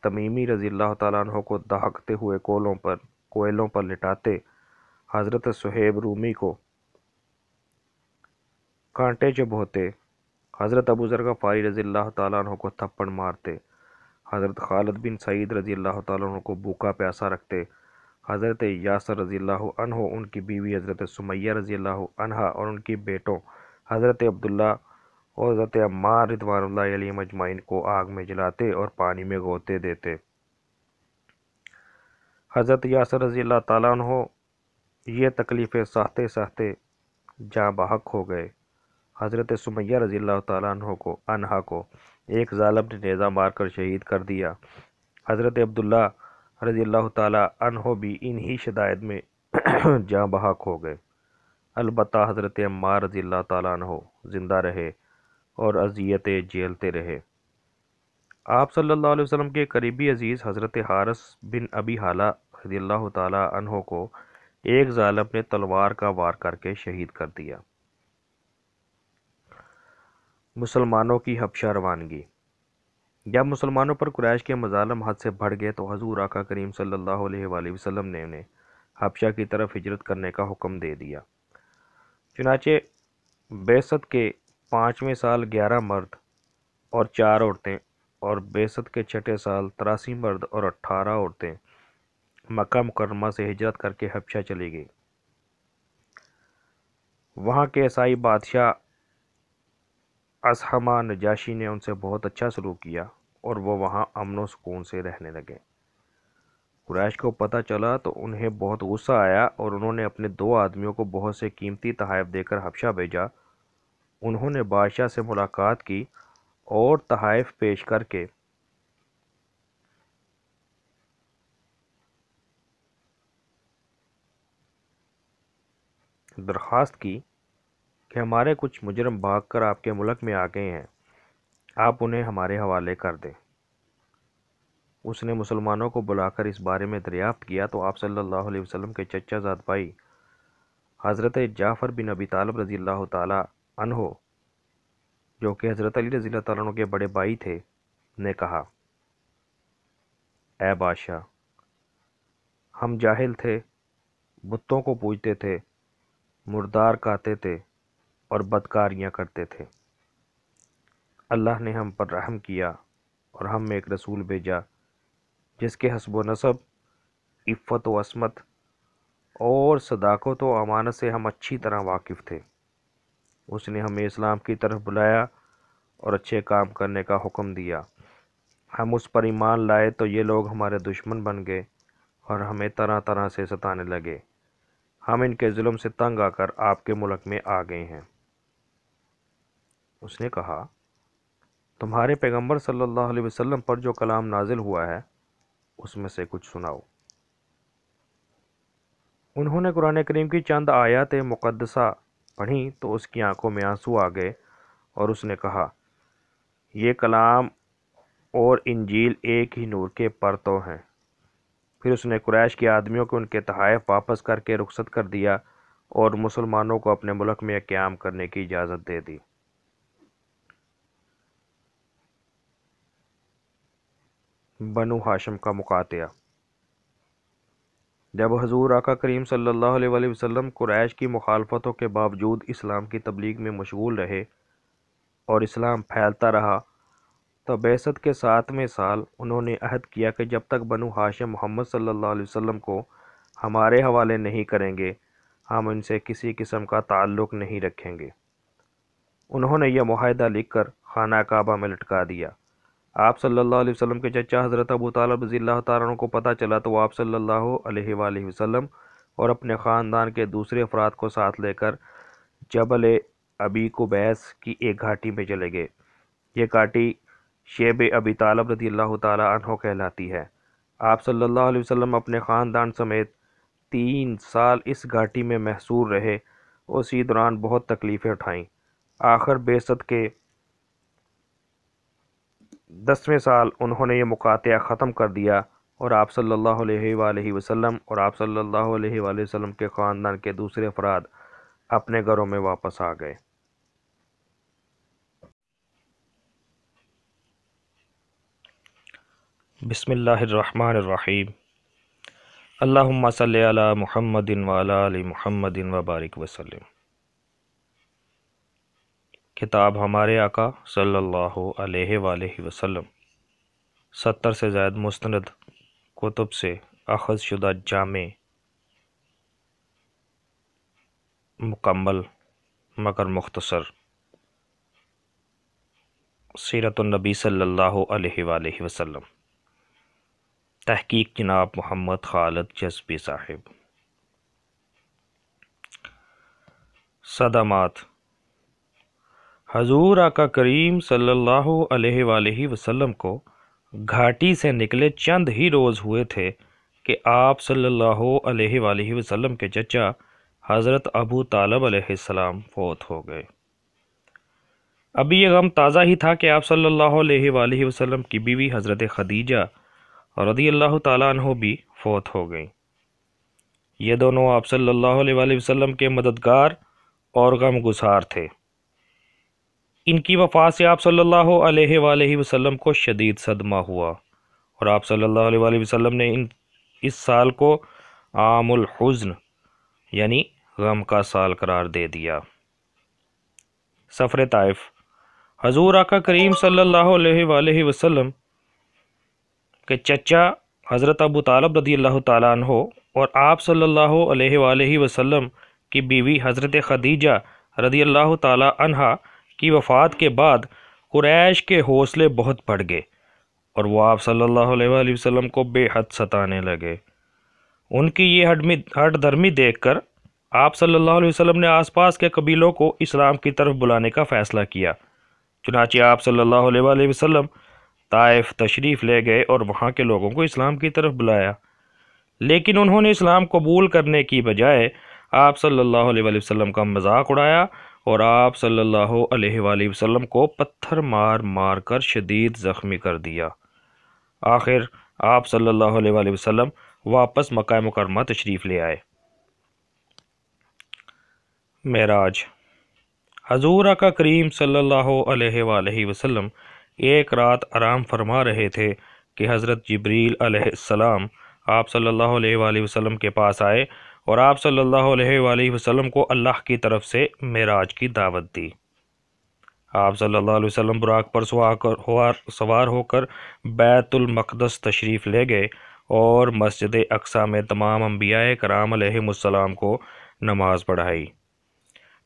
تمیمی رضی اللہ تعالیٰ عنہ کو دہکتے ہوئے کوئلوں پر لٹاتے، حضرت صہیب رومی کو کانٹے چبھوتے، حضرت ابو ذر غفاری رضی اللہ تعالیٰ عنہ کو تھپڑ مارتے، حضرت خالد بن سعید رضی اللہ تعالیٰ عنہ کو بھوکا پیاسا رکھتے، حضرت یاسر رضی اللہ عنہ، ان کی بیوی حضرت سمیہ رضی اللہ عنہا اور ان کی بیٹوں حضرت عبداللہ اور حضرت عمار رضوان اللہ علیہم اجمعین کو آگ میں جلاتے اور پانی میں غوطے دیتے۔ حضرت یاسر رضی اللہ تعالیٰ عنہ یہ تکلیفیں سہتے سہتے جاں بحق ہو گئے۔ حضرت سمیہ رضی اللہ تعالیٰ عنہا کو ایک ظالم نے نیزہ مار کر شہید کر دیا۔ حضرت عبداللہ رضی اللہ تعالیٰ عنہ بھی انہی شدائد میں جاں بحق ہو گئے۔ البتہ حضرت عمار رضی اللہ تعالیٰ عنہ زندہ رہے اور اذیتیں جھیلتے رہے۔ آپ صلی اللہ علیہ وسلم کے قریبی عزیز حضرت حارث بن ابی حالہ رضی اللہ تعالیٰ عنہ کو ایک ظالم نے تلوار کا وار کر کے شہید کر دیا۔ مسلمانوں کی حبشہ روانگی۔ جب مسلمانوں پر قریش کے مظالم حد سے بڑھ گئے تو حضور آقا کریم صلی اللہ علیہ وآلہ وسلم نے انہیں حبشہ کی طرف ہجرت کرنے کا حکم دے دیا۔ چنانچہ بعثت کے 5ویں سال 11 مرد اور 4 عورتیں اور بعثت کے 6 سال 83 مرد اور 18 عورتیں مکہ مکرمہ سے ہجرت کر کے حبشہ چلی گئی۔ وہاں کے عیسائی بادشاہ اصحمہ نجاشی نے ان سے بہت اچھا سلوک کیا اور وہ وہاں امن و سکون سے رہنے لگے۔ قریش کو پتہ چلا تو انہیں بہت غصہ آیا اور انہوں نے اپنے 2 آدمیوں کو بہت سے قیمتی تحائف دے کر حبشہ بھیجا۔ انہوں نے بادشاہ سے ملاقات کی اور تحائف پیش کر کے درخواست کی کہ ہمارے کچھ مجرم بھاگ کر آپ کے ملک میں آ گئے ہیں، آپ انہیں ہمارے حوالے کر دیں۔ اس نے مسلمانوں کو بلا کر اس بارے میں دریافت کیا تو آپ صلی اللہ علیہ وسلم کے چچا زاد بھائی حضرت جعفر بن ابی طالب رضی اللہ تعالیٰ عنہ، جو کہ حضرت علی رضی اللہ تعالیٰ عنہ کے بڑے بھائی تھے، نے کہا، اے بادشاہ، ہم جاہل تھے، بتوں کو پوجتے تھے، مردار کھاتے تھے اور بدکاریاں کرتے تھے۔ اللہ نے ہم پر رحم کیا اور ہم میں ایک رسول بھیجا جس کے حسب و نسب، عفت و عصمت اور صداقت و امانت سے ہم اچھی طرح واقف تھے۔ اس نے ہمیں اسلام کی طرف بلایا اور اچھے کام کرنے کا حکم دیا۔ ہم اس پر ایمان لائے تو یہ لوگ ہمارے دشمن بن گئے اور ہمیں طرح طرح سے ستانے لگے۔ ہم ان کے ظلم سے تنگ آ کر آپ کے ملک میں آ گئے ہیں۔ اس نے کہا تمہارے پیغمبر صلی اللہ علیہ وسلم پر جو کلام نازل ہوا ہے اس میں سے کچھ سناؤ۔ انہوں نے قرآن کریم کی چند آیات مقدسہ پڑھیں تو اس کی آنکھوں میں آنسو آ گئے اور اس نے کہا یہ کلام اور انجیل ایک ہی نور کے پرتو ہیں۔ پھر اس نے قریش کے آدمیوں کو ان کے تحائف واپس کر کے رخصت کر دیا اور مسلمانوں کو اپنے ملک میں قیام کرنے کی اجازت دے دی۔ بنو ہاشم کا مقاطعہ۔ جب حضور آقا کریم صلی اللہ علیہ وآلہ وسلم قریش کی مخالفتوں کے باوجود اسلام کی تبلیغ میں مشغول رہے اور اسلام پھیلتا رہا تو بعثت کے 7ویں سال انہوں نے عہد کیا کہ جب تک بنو ہاشم محمد صلی اللہ علیہ وسلم کو ہمارے حوالے نہیں کریں گے ہم ان سے کسی قسم کا تعلق نہیں رکھیں گے۔ انہوں نے یہ معاہدہ لکھ کر خانہ کعبہ میں لٹکا دیا۔ آپ صلی اللہ علیہ وسلم کے چچا حضرت ابو طالب رضی اللہ تعالیٰ عنہ کو پتہ چلا تو وہ آپ صلی اللہ علیہ وآلہ وسلم اور اپنے خاندان کے دوسرے افراد کو ساتھ لے کر جبل ابی قبیس کی ایک گھاٹی میں چلے گئے۔ یہ گھاٹی شیب ابی طالب رضی اللہ تعالیٰ عنہ کہلاتی ہے۔ آپ صلی اللہ علیہ وسلم اپنے خاندان سمیت 3 سال اس گھاٹی میں محصور رہے اور اسی دوران بہت تکلیفیں اٹھائیں۔ آخر بعثت کے 10ویں سال انہوں نے یہ مقاطعہ ختم کر دیا اور آپ صلی اللہ علیہ وآلہ وسلم اور آپ صلی اللہ علیہ وآلہ وسلم کے خاندان کے دوسرے افراد اپنے گھروں میں واپس آ گئے۔ بسم اللہ الرحمن الرحیم۔ اللہم صلی علی محمد وعلی آل محمد وبارک وسلم۔ کتاب ہمارے آقا صلی اللہ علیہ وآلہ وسلم 70 سے زائد مستند کتب سے اخذ شدہ جامع مکمل مگر مختصر سیرت النبی صلی اللہ علیہ وآلہ وسلم، تحقیق جناب محمد خالد جذبی صاحب۔ صدمات۔ حضور آقا کریم صلی اللہ علیہ وآلہ وسلم کو گھاٹی سے نکلے چند ہی روز ہوئے تھے کہ آپ صلی اللہ علیہ وآلہ وسلم کے چچا حضرت ابو طالب علیہ السلام فوت ہو گئے۔ ابھی یہ غم تازہ ہی تھا کہ آپ صلی اللہ علیہ وآلہ وسلم کی بیوی حضرت خدیجہ رضی اللہ تعالیٰ عنہ بھی فوت ہو گئیں۔ یہ دونوں آپ صلی اللہ علیہ وآلہ وسلم کے مددگار اور غم گسار تھے۔ ان کی وفات سے آپ صلی اللہ علیہ وآلہ وسلم کو شدید صدمہ ہوا اور آپ صلی اللہ علیہ وآلہ وسلم نے اس سال کو عام الحزن یعنی غم کا سال قرار دے دیا۔ سفر طائف۔ حضور آقا کریم صلی اللہ علیہ وآلہ وسلم کے چچا حضرت ابو طالب رضی اللہ تعالیٰ عنہ اور آپ صلی اللہ علیہ وآلہ وسلم کی بیوی حضرت خدیجہ رضی اللہ تعالیٰ عنہ کی وفات کے بعد قریش کے حوصلے بہت بڑھ گئے اور وہ آپ صلی اللہ علیہ وآلہ وسلم کو بے حد ستانے لگے۔ ان کی یہ ہٹ دھرمی دیکھ کر آپ صلی اللہ علیہ وسلم نے آس پاس کے قبیلوں کو اسلام کی طرف بلانے کا فیصلہ کیا۔ چنانچہ آپ صلی اللہ علیہ وآلہ وسلم طائف تشریف لے گئے اور وہاں کے لوگوں کو اسلام کی طرف بلایا، لیکن انہوں نے اسلام قبول کرنے کی بجائے آپ صلی اللہ علیہ وآلہ وسلم کا مذاق اڑایا اور آپ صلی اللہ علیہ وآلہ وسلم کو پتھر مار مار کر شدید زخمی کر دیا۔ آخر آپ صلی اللہ علیہ وآلہ وسلم واپس مکہ مکرمہ تشریف لے آئے۔ معراج۔ حضور آقا کریم صلی اللہ علیہ وآلہ وسلم ایک رات آرام فرما رہے تھے کہ حضرت جبریل علیہ السلام آپ صلی اللہ علیہ وآلہ وسلم کے پاس آئے اور آپ صلی اللہ علیہ وآلہ وسلم کو اللہ کی طرف سے معراج کی دعوت دی۔ آپ صلی اللہ علیہ وسلم براق پر سوار ہو کر بیت المقدس تشریف لے گئے اور مسجد اقصیٰ میں تمام انبیاء کرام علیہم السلام کو نماز پڑھائی۔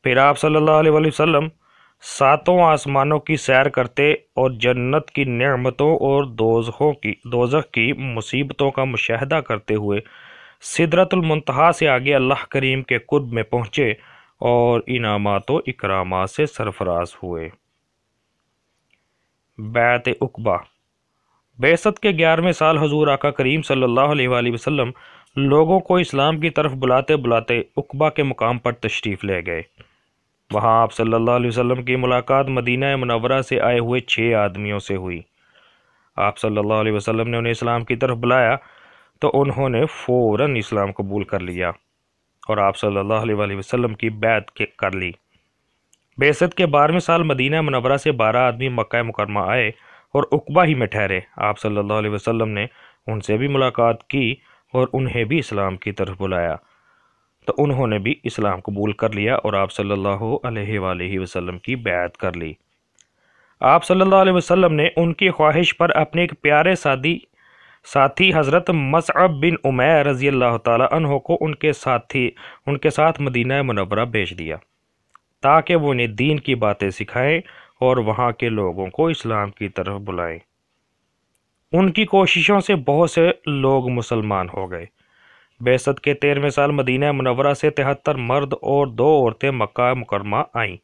پھر آپ صلی اللہ علیہ وآلہ وسلم 7 آسمانوں کی سیر کرتے اور جنت کی نعمتوں اور دوزخ کی مصیبتوں کا مشاہدہ کرتے ہوئے سدرۃ المنتہا سے آگے اللہ کریم کے قرب میں پہنچے اور انعامات و اکرامات سے سرفراز ہوئے۔ بیعت عقبہ۔ بعثت کے 11ویں سال حضور آقا کریم صلی اللہ علیہ وآلہ وسلم لوگوں کو اسلام کی طرف بلاتے بلاتے عقبہ کے مقام پر تشریف لے گئے۔ وہاں آپ صلی اللہ علیہ وسلم کی ملاقات مدینہ منورہ سے آئے ہوئے 6 آدمیوں سے ہوئی۔ آپ صلی اللہ علیہ وسلم نے انہیں اسلام کی طرف بلایا تو انہوں نے فوراً اسلام قبول کر لیا اور آپ صلی اللہ علیہ وآلہ وسلم کی بیعت کر لی۔ بعثت کے 12ویں سال مدینہ منورہ سے 12 آدمی مکہ مکرمہ آئے اور عقبہ ہی میں ٹھہرے۔ آپ صلی اللہ علیہ وسلم نے ان سے بھی ملاقات کی اور انہیں بھی اسلام کی طرف بلایا تو انہوں نے بھی اسلام قبول کر لیا اور آپ صلی اللہ علیہ وآلہ وسلم کی بیعت کر لی۔ آپ صلی اللہ علیہ وسلم نے ان کی خواہش پر اپنے ایک پیارے ساتھی حضرت مصعب بن عمیر رضی اللہ تعالی عنہ کو ان کے ساتھ مدینہ منورہ بھیج دیا تاکہ وہ انہیں دین کی باتیں سکھائیں اور وہاں کے لوگوں کو اسلام کی طرف بلائیں۔ ان کی کوششوں سے بہت سے لوگ مسلمان ہو گئے۔ بعثت کے 13ویں سال مدینہ منورہ سے 73 مرد اور 2 عورتیں مکہ مکرمہ آئیں۔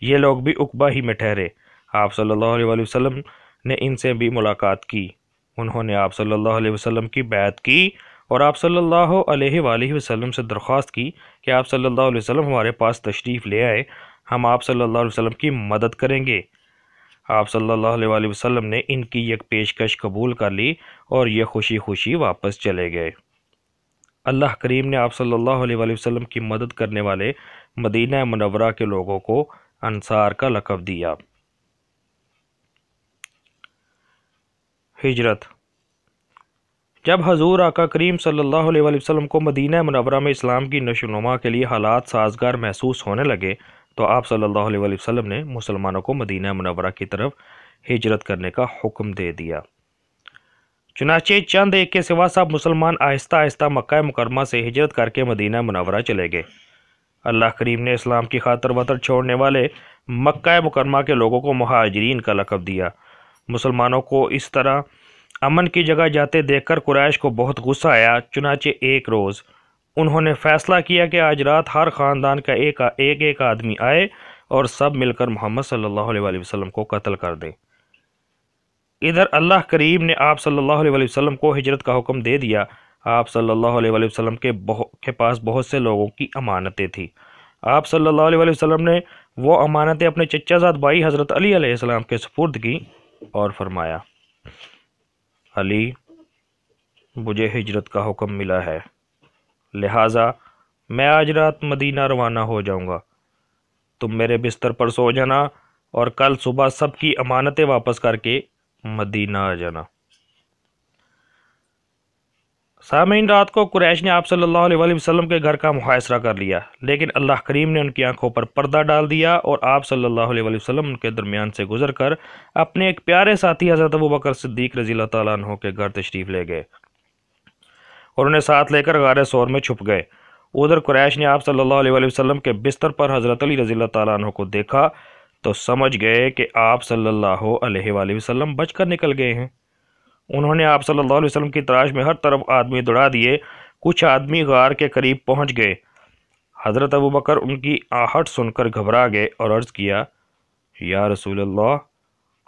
یہ لوگ بھی عقبہ ہی میں ٹھہرے۔ آپ صلی اللہ علیہ وآلہ وسلم نے ان سے بھی ملاقات کی۔ انہوں نے آپ صلی اللہ علیہ وسلم کی بیعت کی اور آپ صلی اللہ علیہ وآلہ وسلم سے درخواست کی کہ آپ صلی اللہ علیہ وسلم ہمارے پاس تشریف لے آئے، ہم آپ صلی اللہ علیہ وسلم کی مدد کریں گے۔ آپ صلی اللہ علیہ وآلہ وسلم نے ان کی ایک پیشکش قبول کر لی اور یہ خوشی خوشی واپس چلے گئے۔ اللہ کریم نے آپ صلی اللہ علیہ وآلہ وسلم کی مدد کرنے والے مدینہ منورہ کے لوگوں کو انصار کا لقب دیا۔ ہجرت۔ جب حضور آقا کریم صلی اللہ علیہ وآلہ وسلم کو مدینہ منورہ میں اسلام کی نشو و نما کے لیے حالات سازگار محسوس ہونے لگے تو آپ صلی اللہ علیہ وآلہ وسلم نے مسلمانوں کو مدینہ منورہ کی طرف ہجرت کرنے کا حکم دے دیا۔ چنانچہ چند ایک کے سوا سب مسلمان آہستہ آہستہ مکہ مکرمہ سے ہجرت کر کے مدینہ منورہ چلے گئے۔ اللہ کریم نے اسلام کی خاطر وطن چھوڑنے والے مکہ مکرمہ کے لوگوں کو مہاجرین کا لقب دیا۔ مسلمانوں کو اس طرح امن کی جگہ جاتے دیکھ کر قریش کو بہت غصہ آیا، چنانچہ ایک روز انہوں نے فیصلہ کیا کہ آج رات ہر خاندان کا ایک آدمی آئے اور سب مل کر محمد صلی اللہ علیہ وآلہ وسلم کو قتل کر دیں۔ ادھر اللہ کریم نے آپ صلی اللہ علیہ وآلہ وسلم کو ہجرت کا حکم دے دیا۔ آپ صلی اللہ علیہ وآلہ وسلم کے پاس بہت سے لوگوں کی امانتیں تھیں۔ آپ صلی اللہ علیہ وآلہ وسلم نے وہ امانتیں اپنے چچا زاد بھائی حضرت علی علیہ السلام کے سپرد کی اور فرمایا، علی، مجھے ہجرت کا حکم ملا ہے، لہٰذا میں آج رات مدینہ روانہ ہو جاؤں گا۔ تم میرے بستر پر سو جانا اور کل صبح سب کی امانتیں واپس کر کے مدینہ آ جانا۔ سامعین، رات کو قریش نے آپ صلی اللہ علیہ وآلہ وسلم کے گھر کا محاصرہ کر لیا، لیکن اللہ کریم نے ان کی آنکھوں پر پردہ ڈال دیا اور آپ صلی اللہ علیہ وآلہ وسلم ان کے درمیان سے گزر کر اپنے ایک پیارے ساتھی حضرت ابوبکر صدیق رضی اللہ تعالیٰ عنہ کے گھر تشریف لے گئے اور انہیں ساتھ لے کر غار ثور میں چھپ گئے۔ ادھر قریش نے آپ صلی اللہ علیہ وآلہ وسلم کے بستر پر حضرت علی رضی اللہ تعالیٰ عنہ کو دیکھا تو سمجھ گئے کہ آپ صلی اللہ علیہ وآلہ وسلم بچ کر نکل گئے ہیں۔ انہوں نے آپ صلی اللہ علیہ وسلم کی تلاش میں ہر طرف آدمی دوڑا دیے۔ کچھ آدمی غار کے قریب پہنچ گئے۔ حضرت ابوبکر ان کی آہٹ سن کر گھبرا گئے اور عرض کیا، یا رسول اللہ،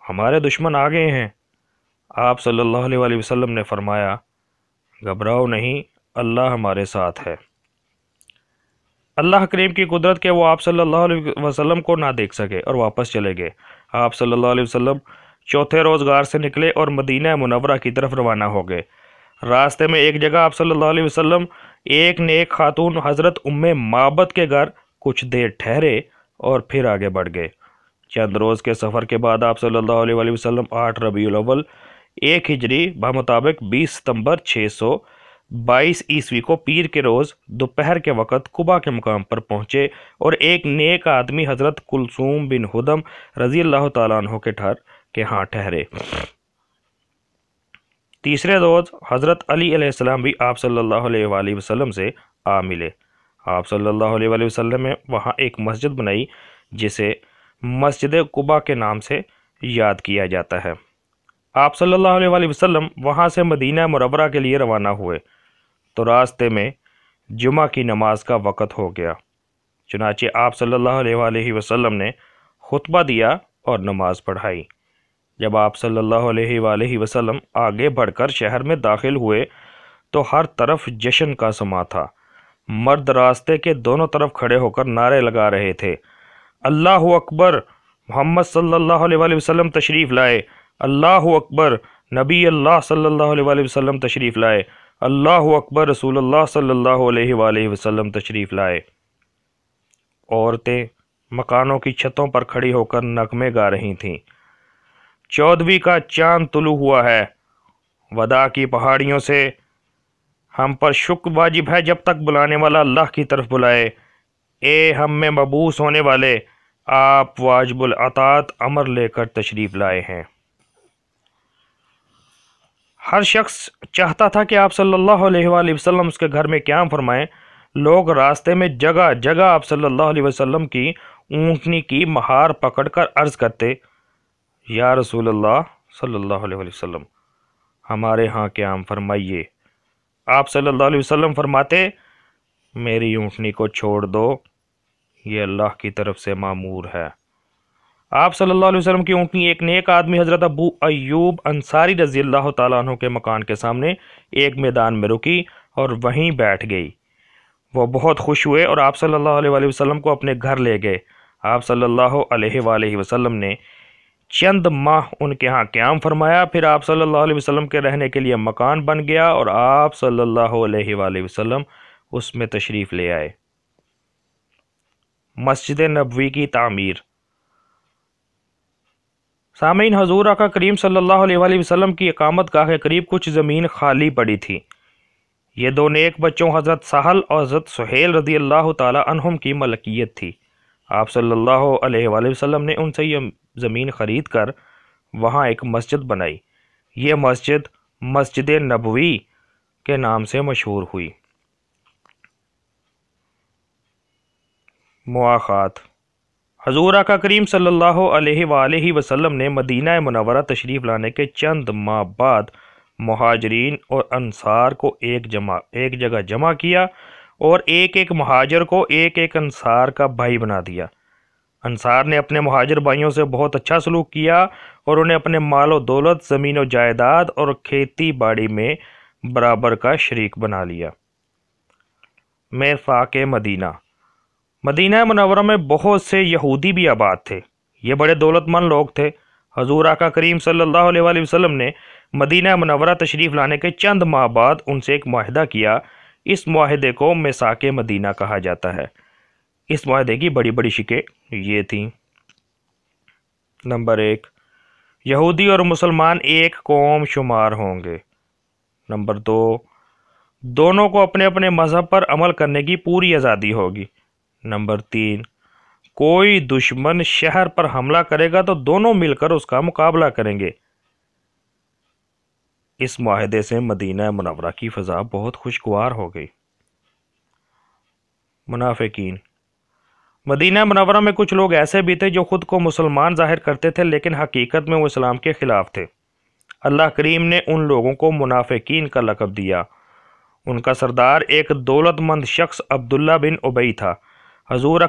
ہمارے دشمن آ گئے ہیں۔ آپ صلی اللہ علیہ وآلہ وسلم نے فرمایا، گھبراؤ نہیں، اللہ ہمارے ساتھ ہے۔ اللہ کریم کی قدرت کہ وہ آپ صلی اللہ علیہ وسلم کو نہ دیکھ سکے اور واپس چلے گئے۔ آپ صلی اللہ علیہ وسلم چوتھے روز غار سے نکلے اور مدینہ منورہ کی طرف روانہ ہو گئے۔ راستے میں ایک جگہ آپ صلی اللہ علیہ وسلم ایک نیک خاتون حضرت ام معبد کے گھر کچھ دیر ٹھہرے اور پھر آگے بڑھ گئے۔ چند روز کے سفر کے بعد آپ صلی اللہ علیہ وآلہ وسلم 8 ربیع الاول 1 ہجری بمطابق 20 ستمبر 622 عیسوی کو پیر کے روز دوپہر کے وقت قبا کے مقام پر پہنچے اور ایک نیک آدمی حضرت کلثوم بن ہدم رضی اللہ تعالیٰ عنہ کے ہاں ٹھہرے۔ تیسرے روز حضرت علی علیہ السلام بھی آپ صلی اللہ علیہ وآلہ وسلم سے آ ملے۔ آپ صلی اللہ علیہ وآلہ وسلم نے وہاں ایک مسجد بنائی جسے مسجد قبا کے نام سے یاد کیا جاتا ہے۔ آپ صلی اللہ علیہ وآلہ وسلم وہاں سے مدینہ منورہ کے لیے روانہ ہوئے۔ تو راستے میں جمعہ کی نماز کا وقت ہو گیا۔ چنانچہ آپ صلی اللہ علیہ وآلہ وسلم نے خطبہ دیا اور نماز پڑھائی۔ جب آپ صلی اللہ علیہ وآلہ وسلم آگے بڑھ کر شہر میں داخل ہوئے تو ہر طرف جشن کا سما تھا۔ مرد راستے کے دونوں طرف کھڑے ہو کر نعرے لگا رہے تھے، اللہ اکبر، محمد صلی اللہ علیہ وآلہ وسلم تشریف لائے، اللہ اکبر، نبی اللہ صلی اللہ علیہ وآلہ وسلم تشریف لائے، اللہ اکبر، رسول اللہ صلی اللہ علیہ وآلہ وسلم تشریف لائے۔ عورتیں مکانوں کی چھتوں پر کھڑی ہو کر نغمے گا رہی تھیں، 14ویں کا چاند طلوع ہوا ہے، وداع کی پہاڑیوں سے ہم پر شکر واجب ہے جب تک بلانے والا اللہ کی طرف بلائے۔ اے ہم میں مبعوث ہونے والے، آپ واجب الاطاعت امر لے کر تشریف لائے ہیں۔ ہر شخص چاہتا تھا کہ آپ صلی اللہ علیہ وآلہ وسلم اس کے گھر میں قیام فرمائیں۔ لوگ راستے میں جگہ جگہ آپ صلی اللہ علیہ وسلم کی اونٹنی کی مہار پکڑ کر عرض کرتے، یا رسول اللہ صلی اللہ علیہ وسلم، ہمارے ہاں قیام فرمائیے۔ آپ صلی اللہ علیہ وسلم فرماتے، میری اونٹنی کو چھوڑ دو، یہ اللہ کی طرف سے مامور ہے۔ آپ صلی اللہ علیہ وسلم کی اونٹنی ایک نیک آدمی حضرت ابو ایوب انصاری رضی اللہ تعالیٰ عنہ کے مکان کے سامنے ایک میدان میں رکی اور وہیں بیٹھ گئی۔ وہ بہت خوش ہوئے اور آپ صلی اللہ علیہ وآلہ وسلم کو اپنے گھر لے گئے۔ آپ صلی اللہ علیہ وآلہ وسلم نے چند ماہ ان کے ہاں قیام فرمایا، پھر آپ صلی اللہ علیہ وسلم کے رہنے کے لیے مکان بن گیا اور آپ صلی اللہ علیہ وآلہ وسلم اس میں تشریف لے آئے۔ مسجد نبوی کی تعمیر۔ سامعین، حضور آقا کریم صلی اللہ علیہ وآلہ وسلم کی اقامت گاہ کے قریب کچھ زمین خالی پڑی تھی۔ یہ دو نیک بچوں حضرت سہل اور حضرت سہیل رضی اللہ تعالی عنہم کی ملکیت تھی۔ آپ صلی اللہ علیہ وآلہ وسلم نے ان سے یہ زمین خرید کر وہاں ایک مسجد بنائی۔ یہ مسجد مسجد نبوی کے نام سے مشہور ہوئی۔ مواخات۔ حضور آقا کریم صلی اللہ علیہ وآلہ وسلم نے مدینہ منورہ تشریف لانے کے چند ماہ بعد مہاجرین اور انصار کو ایک جگہ جمع کیا اور ایک ایک مہاجر کو ایک ایک انصار کا بھائی بنا دیا۔ انصار نے اپنے مہاجر بھائیوں سے بہت اچھا سلوک کیا اور انہیں اپنے مال و دولت، زمین و جائیداد اور کھیتی باڑی میں برابر کا شریک بنا لیا۔ میثاق مدینہ۔ مدینہ منورہ میں بہت سے یہودی بھی آباد تھے۔ یہ بڑے دولت مند لوگ تھے۔ حضور آقا کریم صلی اللہ علیہ وآلہ وسلم نے مدینہ منورہ تشریف لانے کے چند ماہ بعد ان سے ایک معاہدہ کیا۔ اس معاہدے کو میثاق مدینہ کہا جاتا ہے۔ اس معاہدے کی بڑی بڑی شکیں یہ تھیں۔ نمبر 1، یہودی اور مسلمان ایک قوم شمار ہوں گے۔ نمبر 2، دونوں کو اپنے اپنے مذہب پر عمل کرنے کی پوری آزادی ہوگی۔ نمبر 3، کوئی دشمن شہر پر حملہ کرے گا تو دونوں مل کر اس کا مقابلہ کریں گے۔ اس معاہدے سے مدینہ منورہ کی فضا بہت خوشگوار ہو گئی۔ منافقین۔ مدینہ منورہ میں کچھ لوگ ایسے بھی تھے جو خود کو مسلمان ظاہر کرتے تھے لیکن حقیقت میں وہ اسلام کے خلاف تھے۔ اللہ کریم نے ان لوگوں کو منافقین کا لقب دیا۔ ان کا سردار ایک دولت مند شخص عبداللہ بن ابی تھا۔ حضور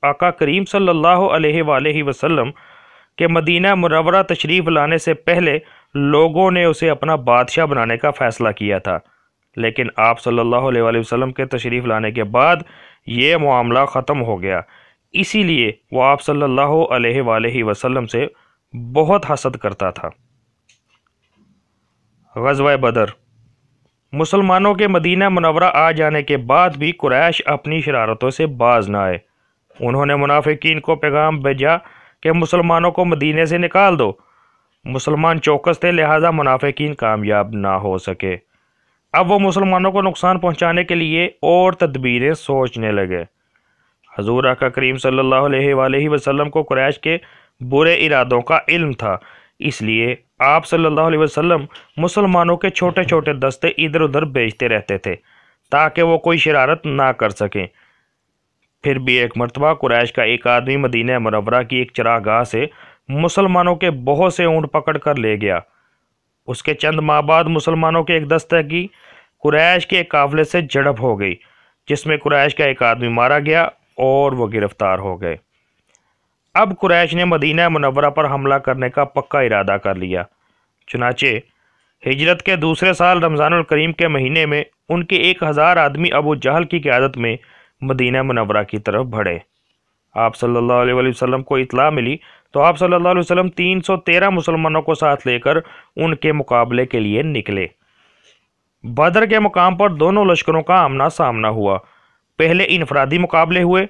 آقا کریم صلی اللہ علیہ وآلہ وسلم کے مدینہ منورہ تشریف لانے سے پہلے لوگوں نے اسے اپنا بادشاہ بنانے کا فیصلہ کیا تھا، لیکن آپ صلی اللہ علیہ وآلہ وسلم کے تشریف لانے کے بعد یہ معاملہ ختم ہو گیا۔ اسی لیے وہ آپ صلی اللہ علیہ وآلہ وسلم سے بہت حسد کرتا تھا۔ غزوہ بدر۔ مسلمانوں کے مدینہ منورہ آ جانے کے بعد بھی قریش اپنی شرارتوں سے باز نہ آئے۔ انہوں نے منافقین کو پیغام بھیجا کہ مسلمانوں کو مدینے سے نکال دو۔ مسلمان چوکس تھے، لہٰذا منافقین کامیاب نہ ہو سکے۔ اب وہ مسلمانوں کو نقصان پہنچانے کے لیے اور تدبیریں سوچنے لگے۔ حضور آقا کریم صلی اللہ علیہ وآلہ وسلم کو قریش کے برے ارادوں کا علم تھا، اس لیے آپ صلی اللہ علیہ وسلم مسلمانوں کے چھوٹے چھوٹے دستے ادھر ادھر بھیجتے رہتے تھے تاکہ وہ کوئی شرارت نہ کر سکیں۔ پھر بھی ایک مرتبہ قریش کا ایک آدمی مدینہ منورہ کی ایک چراگاہ سے مسلمانوں کے بہت سے اونٹ پکڑ کر لے گیا۔ اس کے چند ماہ بعد مسلمانوں کے ایک دستے کی قریش کے ایک قافلے سے جھڑپ ہو گئی جس میں قریش کا ایک آدمی مارا گیا اور وہ گرفتار ہو گئے۔ اب قریش نے مدینہ منورہ پر حملہ کرنے کا پکا ارادہ کر لیا، چنانچہ ہجرت کے دوسرے سال رمضان الکریم کے مہینے میں ان کے 1000 آدمی ابو جہل کی قیادت میں مدینہ منورہ کی طرف بڑھے۔ آپ صلی اللہ علیہ وآلہ وسلم کو اطلاع ملی تو آپ صلی اللہ علیہ وسلم 313 مسلمانوں کو ساتھ لے کر ان کے مقابلے کے لیے نکلے۔ بدر کے مقام پر دونوں لشکروں کا آمنا سامنا ہوا۔ پہلے انفرادی مقابلے ہوئے،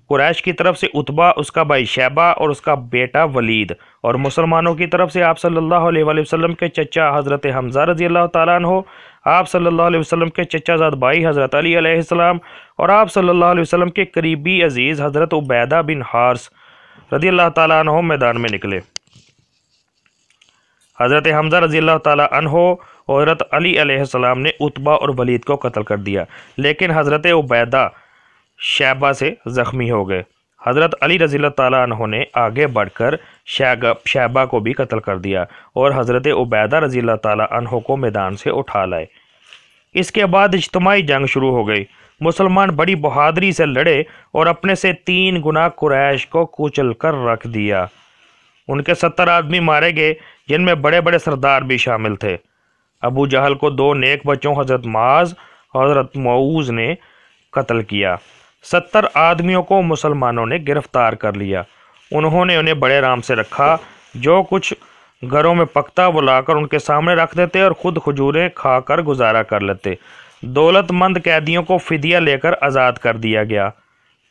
قریش کی طرف سے عتبہ، اس کا بھائی شیبہ اور اس کا بیٹا ولید، اور مسلمانوں کی طرف سے آپ صلی اللہ علیہ وآلہ وسلم کے چچا حضرت حمزہ رضی اللہ تعالیٰ عنہ، آپ صلی اللہ علیہ وسلم کے چچا زاد بھائی حضرت علی علیہ السلام، اور آپ صلی اللہ علیہ وسلم کے قریبی عزیز حضرت عبیدہ بن حارث رضی اللہ تعالیٰ عنہ میدان میں نکلے۔ حضرت حمزہ رضی اللہ تعالیٰ عنہ اور حضرت علی علیہ السلام نے عتبہ اور ولید کو قتل کر دیا، لیکن حضرت عبیدہ شیبہ سے زخمی ہو گئے۔ حضرت علی رضی اللہ تعالیٰ عنہ نے آگے بڑھ کر شیبہ کو بھی قتل کر دیا اور حضرت عبیدہ رضی اللہ تعالیٰ عنہ کو میدان سے اٹھا لائے۔ اس کے بعد اجتماعی جنگ شروع ہو گئی۔ مسلمان بڑی بہادری سے لڑے اور اپنے سے 3 گنا قریش کو کچل کر رکھ دیا۔ ان کے 70 آدمی مارے گئے جن میں بڑے بڑے سردار بھی شامل تھے۔ ابو جہل کو 2 نیک بچوں حضرت معاذ اور حضرت معوذ نے قتل کیا۔ 70 آدمیوں کو مسلمانوں نے گرفتار کر لیا۔ انہوں نے انہیں بڑے آرام سے رکھا، جو کچھ گھروں میں پکتا وہ لا کر ان کے سامنے رکھ دیتے اور خود کھجوریں کھا کر گزارا کر لیتے۔ دولت مند قیدیوں کو فدیہ لے کر آزاد کر دیا گیا۔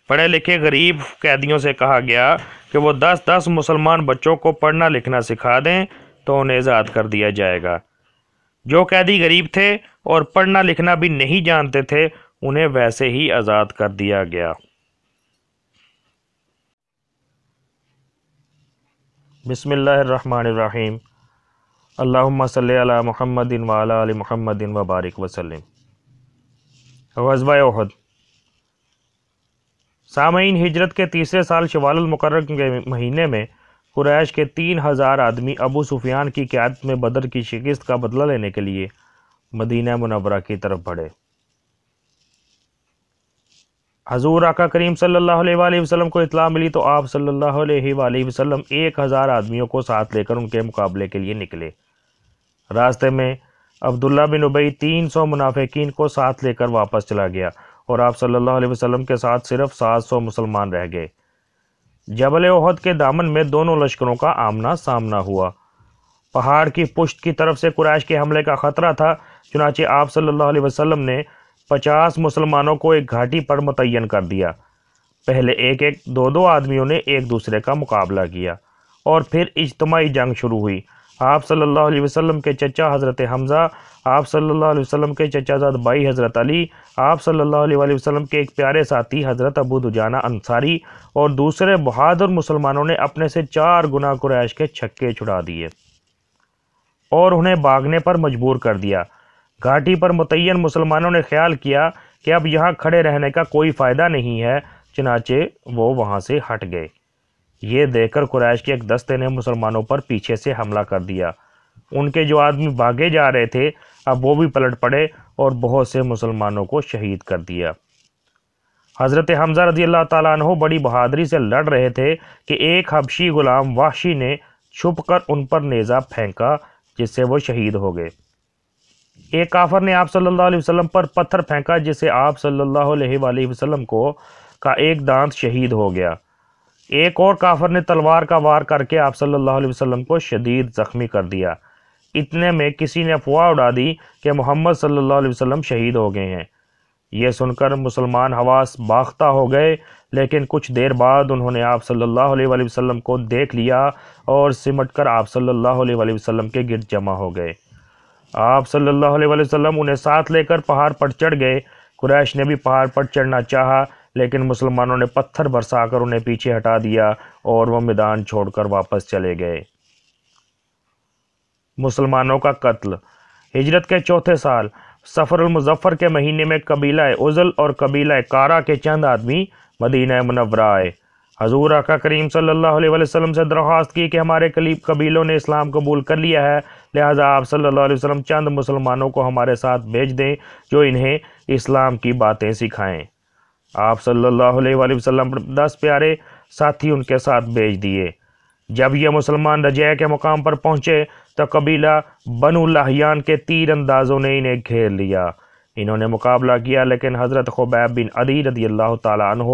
پڑھے لکھے غریب قیدیوں سے کہا گیا کہ وہ 10 مسلمان بچوں کو پڑھنا لکھنا سکھا دیں تو انہیں آزاد کر دیا جائے گا۔ جو قیدی غریب تھے اور پڑھنا لکھنا بھی نہیں جانتے تھے انہیں ویسے ہی آزاد کر دیا گیا۔ بسم اللہ الرحمن الرحیم۔ اللہم صلی علی محمد وعلی آل محمد وبارک وسلم۔ غزوہ احد۔ سامعین، ہجرت کے تیسرے سال شوال المقرر کے مہینے میں قریش کے 3000 آدمی ابو سفیان کی قیادت میں بدر کی شکست کا بدلہ لینے کے لیے مدینہ منورہ کی طرف بڑھے۔ حضور آقا کریم صلی اللہ علیہ وآلہ وسلم کو اطلاع ملی تو آپ صلی اللہ علیہ وآلہ وسلم 1000 آدمیوں کو ساتھ لے کر ان کے مقابلے کے لیے نکلے۔ راستے میں عبداللہ بن ابی 300 منافقین کو ساتھ لے کر واپس چلا گیا اور آپ صلی اللہ علیہ وسلم کے ساتھ صرف 700 مسلمان رہ گئے۔ جبل احد کے دامن میں دونوں لشکروں کا آمنا سامنا ہوا۔ پہاڑ کی پشت کی طرف سے قریش کے حملے کا خطرہ تھا، چنانچہ آپ صلی اللہ علیہ وسلم نے 50 مسلمانوں کو ایک گھاٹی پر متعین کر دیا۔ پہلے 2 آدمیوں نے ایک دوسرے کا مقابلہ کیا اور پھر اجتماعی جنگ شروع ہوئی۔ آپ صلی اللہ علیہ وسلم کے چچا حضرت حمزہ، آپ صلی اللہ علیہ وسلم کے چچا زاد بھائی حضرت علی، آپ صلی اللہ علیہ وآلہ وسلم کے ایک پیارے ساتھی حضرت ابو دجانہ انصاری اور دوسرے بہادر مسلمانوں نے اپنے سے 4 گنا قریش کے چھکے چھڑا دیے اور انہیں بھاگنے پر مجبور کر دیا۔ گھاٹی پر متعین مسلمانوں نے خیال کیا کہ اب یہاں کھڑے رہنے کا کوئی فائدہ نہیں ہے، چنانچہ وہ وہاں سے ہٹ گئے۔ یہ دیکھ کر قریش کے ایک دستے نے مسلمانوں پر پیچھے سے حملہ کر دیا۔ ان کے جو آدمی بھاگے جا رہے تھے اب وہ بھی پلٹ پڑے اور بہت سے مسلمانوں کو شہید کر دیا۔ حضرت حمزہ رضی اللہ تعالیٰ عنہ بڑی بہادری سے لڑ رہے تھے کہ ایک حبشی غلام وحشی نے چھپ کر ان پر نیزہ پھینکا جس سے وہ شہید ہو گئے۔ ایک کافر نے آپ صلی اللہ علیہ وسلم پر پتھر پھینکا جس سے آپ صلی اللہ علیہ وآلہ وسلم کا ایک دانت شہید ہو گیا۔ ایک اور کافر نے تلوار کا وار کر کے آپ صلی اللہ علیہ وسلم کو شدید زخمی کر دیا۔ اتنے میں کسی نے افواہ اڑا دی کہ محمد صلی اللہ علیہ وسلم شہید ہو گئے ہیں۔ یہ سن کر مسلمان حواس باختہ ہو گئے، لیکن کچھ دیر بعد انہوں نے آپ صلی اللہ علیہ وآلہ وسلم کو دیکھ لیا اور سمٹ کر آپ صلی اللہ علیہ وآلہ وسلم کے گرد جمع ہو گئے۔ آپ صلی اللہ علیہ وآلہ وسلم انہیں ساتھ لے کر پہاڑ پر چڑھ گئے۔ قریش نے بھی پہاڑ پر چڑھنا چاہا، لیکن مسلمانوں نے پتھر برسا کر انہیں پیچھے ہٹا دیا اور وہ میدان چھوڑ کر واپس چلے گئے۔ مسلمانوں کا قتل۔ ہجرت کے چوتھے سال صفر المظفر کے مہینے میں قبیلہ عزل اور قبیلہ کارا کے چند آدمی مدینہ منورہ آئے۔ حضور آقا کریم صلی اللہ علیہ وسلم سے درخواست کی کہ ہمارے قبیلوں نے اسلام قبول کر لیا ہے، لہٰذا آپ صلی اللہ علیہ وسلم چند مسلمانوں کو ہمارے ساتھ بھیج دیں جو انہیں اسلام کی باتیں سکھائیں۔ آپ صلی اللہ علیہ وسلم 10 پیارے ساتھی ان کے ساتھ بھیج دیے۔ جب یہ مسلمان رجع کے مقام پر پہنچے تو قبیلہ بنو لحیان کے تیر اندازوں نے انہیں گھیر لیا۔ انہوں نے مقابلہ کیا لیکن حضرت خبیب بن عدی رضی اللہ تعالیٰ عنہ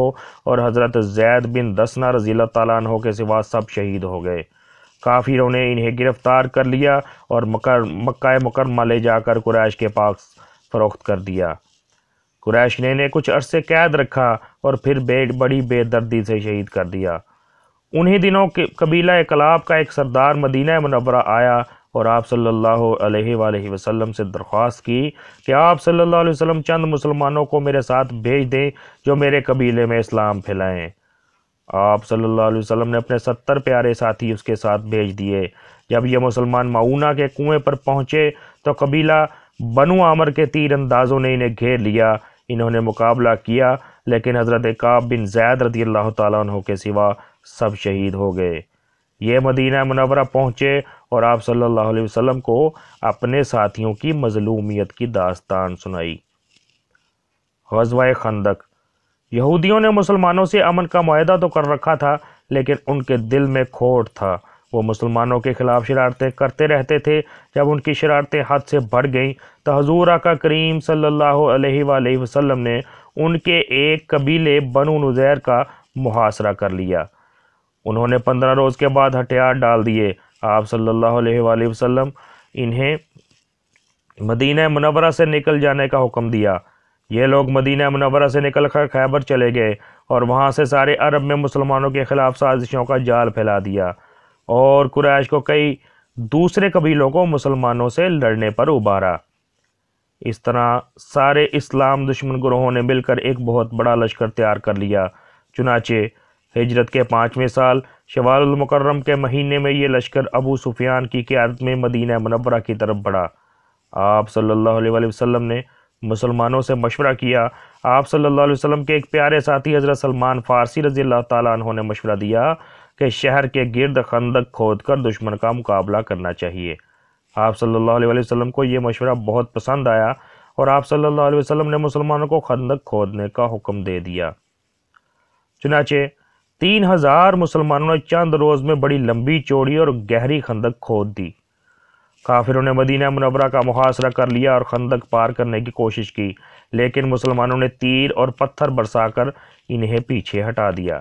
اور حضرت زید بن دسنہ رضی اللہ تعالیٰ عنہ کے سوا سب شہید ہو گئے۔ کافروں نے انہیں گرفتار کر لیا اور مکہ مکرمہ لے جا کر قریش کے پاس فروخت کر دیا۔ قریش نے انہیں کچھ عرصے قید رکھا اور پھر بڑی بے دردی سے شہید کر دیا۔ انہی دنوں قبیلہ کلاب کا ایک سردار مدینہ منورہ آیا اور آپ صلی اللہ علیہ وآلہ وسلم سے درخواست کی کہ آپ صلی اللہ علیہ وسلم چند مسلمانوں کو میرے ساتھ بھیج دیں جو میرے قبیلے میں اسلام پھیلائیں۔ آپ صلی اللہ علیہ وسلم نے اپنے 70 پیارے ساتھی اس کے ساتھ بھیج دیے۔ جب یہ مسلمان معونہ کے کنویں پر پہنچے تو قبیلہ بنو عامر کے تیر اندازوں نے انہیں گھیر لیا۔ انہوں نے مقابلہ کیا لیکن حضرت کعب بن زید رضی اللہ تعالیٰ عنہ کے سوا سب شہید ہو گئے۔ یہ مدینہ منورہ پہنچے اور آپ صلی اللہ علیہ وسلم کو اپنے ساتھیوں کی مظلومیت کی داستان سنائی۔ غزوہ خندق۔ یہودیوں نے مسلمانوں سے امن کا معاہدہ تو کر رکھا تھا لیکن ان کے دل میں کھوٹ تھا۔ وہ مسلمانوں کے خلاف شرارتیں کرتے رہتے تھے۔ جب ان کی شرارتیں حد سے بڑھ گئیں تو حضور آقا کریم صلی اللہ علیہ وآلہ وسلم نے ان کے ایک قبیلے بنو نذیر کا محاصرہ کر لیا۔ انہوں نے 15 روز کے بعد ہتھیار ڈال دیے۔ آپ صلی اللہ علیہ وآلہ وسلم انہیں مدینہ منورہ سے نکل جانے کا حکم دیا۔ یہ لوگ مدینہ منورہ سے نکل کر خیبر چلے گئے اور وہاں سے سارے عرب میں مسلمانوں کے خلاف سازشوں کا جال پھیلا دیا اور قریش کو کئی دوسرے قبیلوں کو مسلمانوں سے لڑنے پر ابھارا۔ اس طرح سارے اسلام دشمن گروہوں نے مل کر ایک بہت بڑا لشکر تیار کر لیا۔ چنانچہ ہجرت کے 5ویں سال شوال المکرم کے مہینے میں یہ لشکر ابو سفیان کی قیادت میں مدینہ منورہ کی طرف بڑھا۔ آپ صلی اللہ علیہ وآلہ وسلم نے مسلمانوں سے مشورہ کیا۔ آپ صلی اللہ علیہ وسلم کے ایک پیارے ساتھی حضرت سلمان فارسی رضی اللہ تعالیٰ عنہ نے مشورہ دیا کہ شہر کے گرد خندق کھود کر دشمن کا مقابلہ کرنا چاہیے۔ آپ صلی اللہ علیہ وسلم کو یہ مشورہ بہت پسند آیا اور آپ صلی اللہ علیہ وسلم نے مسلمانوں کو خندق کھودنے کا حکم دے دیا۔ چنانچہ 3000 مسلمانوں نے چند روز میں بڑی لمبی چوڑی اور گہری خندق کھود دی۔ کافروں نے مدینہ منورہ کا محاصرہ کر لیا اور خندق پار کرنے کی کوشش کی لیکن مسلمانوں نے تیر اور پتھر برسا کر انہیں پیچھے ہٹا دیا۔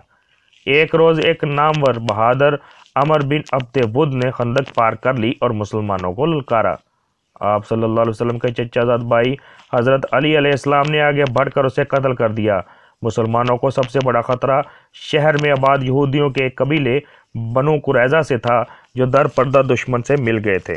ایک روز ایک نامور بہادر عمر بن عبد ود نے خندق پار کر لی اور مسلمانوں کو للکارا۔ آپ صلی اللہ علیہ وسلم کے چچا زاد بھائی حضرت علی علیہ السلام نے آگے بڑھ کر اسے قتل کر دیا۔ مسلمانوں کو سب سے بڑا خطرہ شہر میں آباد یہودیوں کے ایک قبیلے بنو قریظہ سے تھا جو در پردہ دشمن سے مل گئے تھے۔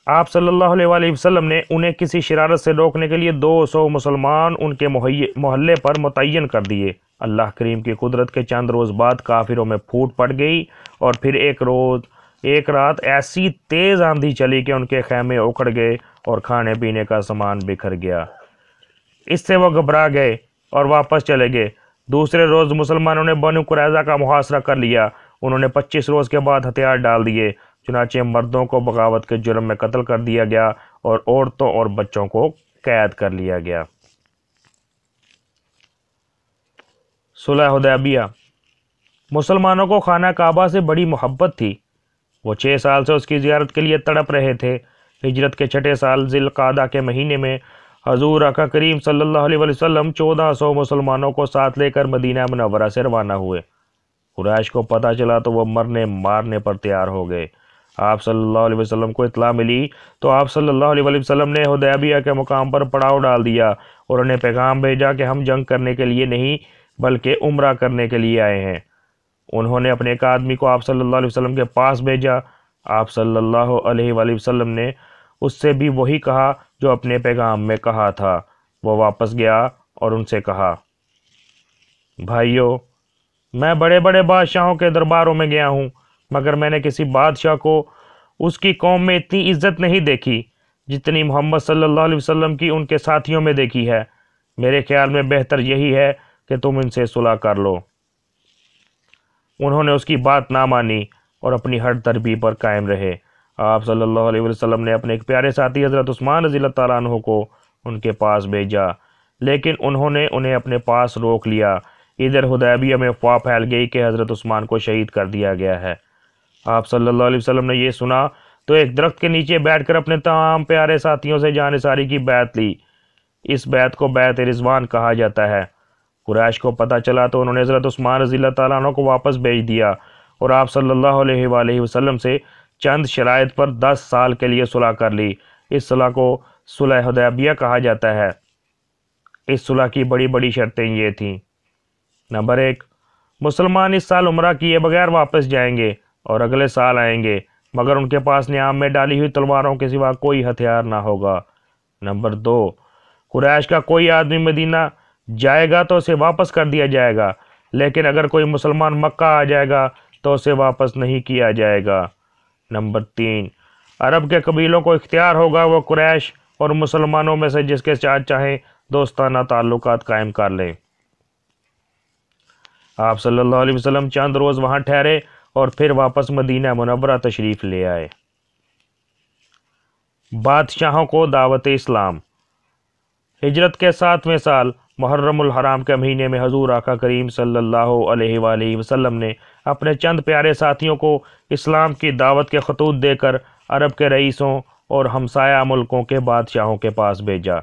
آپ صلی اللہ علیہ وآلہ وسلم نے انہیں کسی شرارت سے روکنے کے لیے 200 مسلمان ان کے محلے پر متعین کر دیے۔ اللہ کریم کی قدرت کے چند روز بعد کافروں میں پھوٹ پڑ گئی اور پھر ایک رات ایسی تیز آندھی چلی کہ ان کے خیمے اکھڑ گئے اور کھانے پینے کا سامان بکھر گیا۔ اس سے وہ گھبرا گئے اور واپس چلے گئے۔ دوسرے روز مسلمانوں نے بنو قریظہ کا محاصرہ کر لیا۔ انہوں نے 25 روز کے بعد ہتھیار ڈال دیے۔ چنانچہ مردوں کو بغاوت کے جرم میں قتل کر دیا گیا اور عورتوں اور بچوں کو قید کر لیا گیا۔ صلح حدیبیہ۔ مسلمانوں کو خانہ کعبہ سے بڑی محبت تھی۔ وہ 6 سال سے اس کی زیارت کے لیے تڑپ رہے تھے۔ ہجرت کے 6 سال ذی القعدہ کے مہینے میں حضور آقا کریم صلی اللہ علیہ وسلم 1400 مسلمانوں کو ساتھ لے کر مدینہ منورہ سے روانہ ہوئے۔ قریش کو پتہ چلا تو وہ مرنے مارنے پر تیار ہو گئے۔ آپ صلی اللہ علیہ وسلم کو اطلاع ملی تو آپ صلی اللہ علیہ وسلم نے حدیبیہ کے مقام پر پڑاؤ ڈال دیا اور انہیں پیغام بھیجا کہ ہم جنگ کرنے کے لیے نہیں بلکہ عمرہ کرنے کے لیے آئے ہیں۔ انہوں نے اپنے ایک آدمی کو آپ صلی اللہ علیہ وسلم کے پاس بھیجا۔ آپ صلی اللہ علیہ وسلم نے اس سے بھی وہی کہا جو اپنے پیغام میں کہا تھا۔ وہ واپس گیا اور ان سے کہا، بھائیو، میں بڑے بڑے بادشاہوں کے درباروں میں گیا ہوں مگر میں نے کسی بادشاہ کو اس کی قوم میں اتنی عزت نہیں دیکھی جتنی محمد صلی اللہ علیہ وسلم کی ان کے ساتھیوں میں دیکھی ہے۔ میرے خیال میں بہتر یہی ہے کہ تم ان سے صلح کر لو۔ انہوں نے اس کی بات نہ مانی اور اپنی ہر تربیت پر قائم رہے۔ آپ صلی اللہ علیہ وسلم نے اپنے ایک پیارے ساتھی حضرت عثمان رضی اللہ تعالیٰ عنہ کو ان کے پاس بھیجا، لیکن انہوں نے انہیں اپنے پاس روک لیا۔ ادھر حدیبیہ میں افواہ پھیل گئی کہ حضرت عثمان کو شہید کر دیا گیا ہے۔ آپ صلی اللہ علیہ وسلم نے یہ سنا تو ایک درخت کے نیچے بیٹھ کر اپنے تمام پیارے ساتھیوں سے جانثاری کی بیعت لی۔ اس بیعت کو بیعت رضوان کہا جاتا ہے۔ قریش کو پتہ چلا تو انہوں نے حضرت عثمان رضی اللہ تعالیٰ عنہ کو واپس بھیج دیا اور آپ صلی اللہ علیہ وآلہ وسلم سے چند شرائط پر 10 سال کے لیے صلح کر لی۔ اس صلح کو صلح حدیبیہ کہا جاتا ہے۔ اس صلح کی بڑی بڑی شرطیں یہ تھیں: نمبر 1، مسلمان اس سال عمرہ کیے بغیر واپس جائیں گے اور اگلے سال آئیں گے، مگر ان کے پاس نیام میں ڈالی ہوئی تلواروں کے سوا کوئی ہتھیار نہ ہوگا۔ نمبر 2، قریش کا کوئی آدمی مدینہ جائے گا تو اسے واپس کر دیا جائے گا، لیکن اگر کوئی مسلمان مکہ آ جائے گا تو اسے واپس نہیں کیا جائے گا۔ نمبر 3، عرب کے قبیلوں کو اختیار ہوگا وہ قریش اور مسلمانوں میں سے جس کے ساتھ چاہیں دوستانہ تعلقات قائم کر لیں۔ آپ صلی اللہ علیہ وسلم چند روز وہاں ٹھہرے اور پھر واپس مدینہ منورہ تشریف لے آئے۔ بادشاہوں کو دعوت اسلام۔ ہجرت کے 7ویں سال محرم الحرام کے مہینے میں حضور آقا کریم صلی اللہ علیہ وآلہ وسلم نے اپنے چند پیارے ساتھیوں کو اسلام کی دعوت کے خطوط دے کر عرب کے رئیسوں اور ہمسایہ ملکوں کے بادشاہوں کے پاس بھیجا۔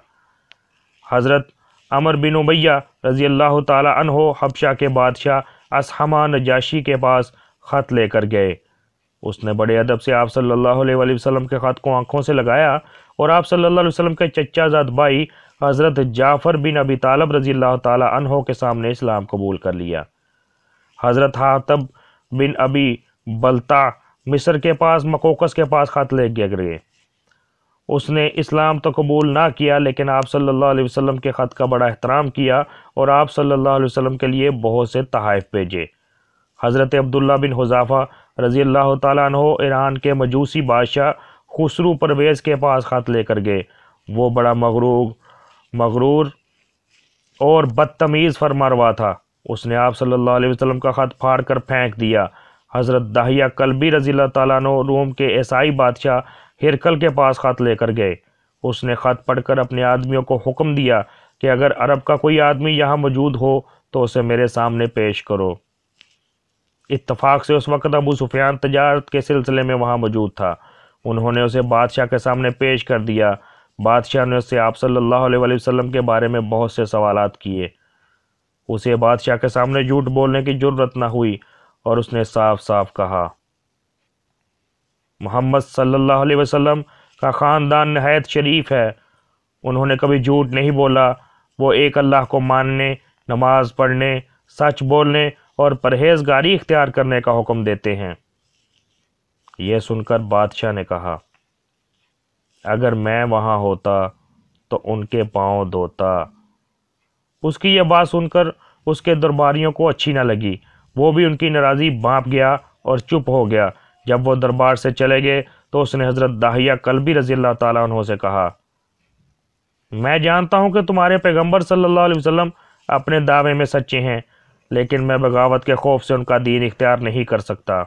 حضرت عمر بن امیہ رضی اللہ تعالی عنہ حبشہ کے بادشاہ اصحمہ نجاشی کے پاس خط لے کر گئے۔ اس نے بڑے ادب سے آپ صلی اللہ علیہ وآلہ وسلم کے خط کو آنکھوں سے لگایا اور آپ صلی اللہ علیہ وسلم کے چچا زاد بھائی حضرت جعفر بن ابی طالب رضی اللہ تعالی عنہ کے سامنے اسلام قبول کر لیا۔ حضرت حاتب بن ابی بلتع مصر کے پاس مقوقس کے پاس خط لے گئے۔ اس نے اسلام تو قبول نہ کیا، لیکن آپ صلی اللہ علیہ وسلم کے خط کا بڑا احترام کیا اور آپ صلی اللہ علیہ وسلم کے لیے بہت سے تحائف بھیجے۔ حضرت عبداللہ بن حذافہ رضی اللہ تعالیٰ عنہ ایران کے مجوسی بادشاہ خسرو پرویز کے پاس خط لے کر گئے۔ وہ بڑا مغرور اور بدتمیز فرمانروا تھا۔ اس نے آپ صلی اللہ علیہ وسلم کا خط پھاڑ کر پھینک دیا۔ حضرت داہیہ کلبی رضی اللہ تعالیٰ عنہ روم کے عیسائی بادشاہ ہرکل کے پاس خط لے کر گئے۔ اس نے خط پڑھ کر اپنے آدمیوں کو حکم دیا کہ اگر عرب کا کوئی آدمی یہاں موجود ہو تو اسے میرے سامنے پیش کرو۔ اتفاق سے اس وقت ابو سفیان تجارت کے سلسلے میں وہاں موجود تھا۔ انہوں نے اسے بادشاہ کے سامنے پیش کر دیا۔ بادشاہ نے اس سے آپ صلی اللہ علیہ وآلہ وسلم کے بارے میں بہت سے سوالات کیے۔ اسے بادشاہ کے سامنے جھوٹ بولنے کی جرت نہ ہوئی اور اس نے صاف صاف کہا، محمد صلی اللہ علیہ وسلم کا خاندان نہایت شریف ہے، انہوں نے کبھی جھوٹ نہیں بولا، وہ ایک اللہ کو ماننے، نماز پڑھنے، سچ بولنے اور پرہیزگاری اختیار کرنے کا حکم دیتے ہیں۔ یہ سن کر بادشاہ نے کہا، اگر میں وہاں ہوتا تو ان کے پاؤں دھوتا۔ اس کی یہ بات سن کر اس کے درباریوں کو اچھی نہ لگی۔ وہ بھی ان کی ناراضی بھانپ گیا اور چپ ہو گیا۔ جب وہ دربار سے چلے گئے تو اس نے حضرت داہیہ کلبی رضی اللہ تعالیٰ عنہ سے کہا، میں جانتا ہوں کہ تمہارے پیغمبر صلی اللہ علیہ وسلم اپنے دعوے میں سچے ہیں، لیکن میں بغاوت کے خوف سے ان کا دین اختیار نہیں کر سکتا۔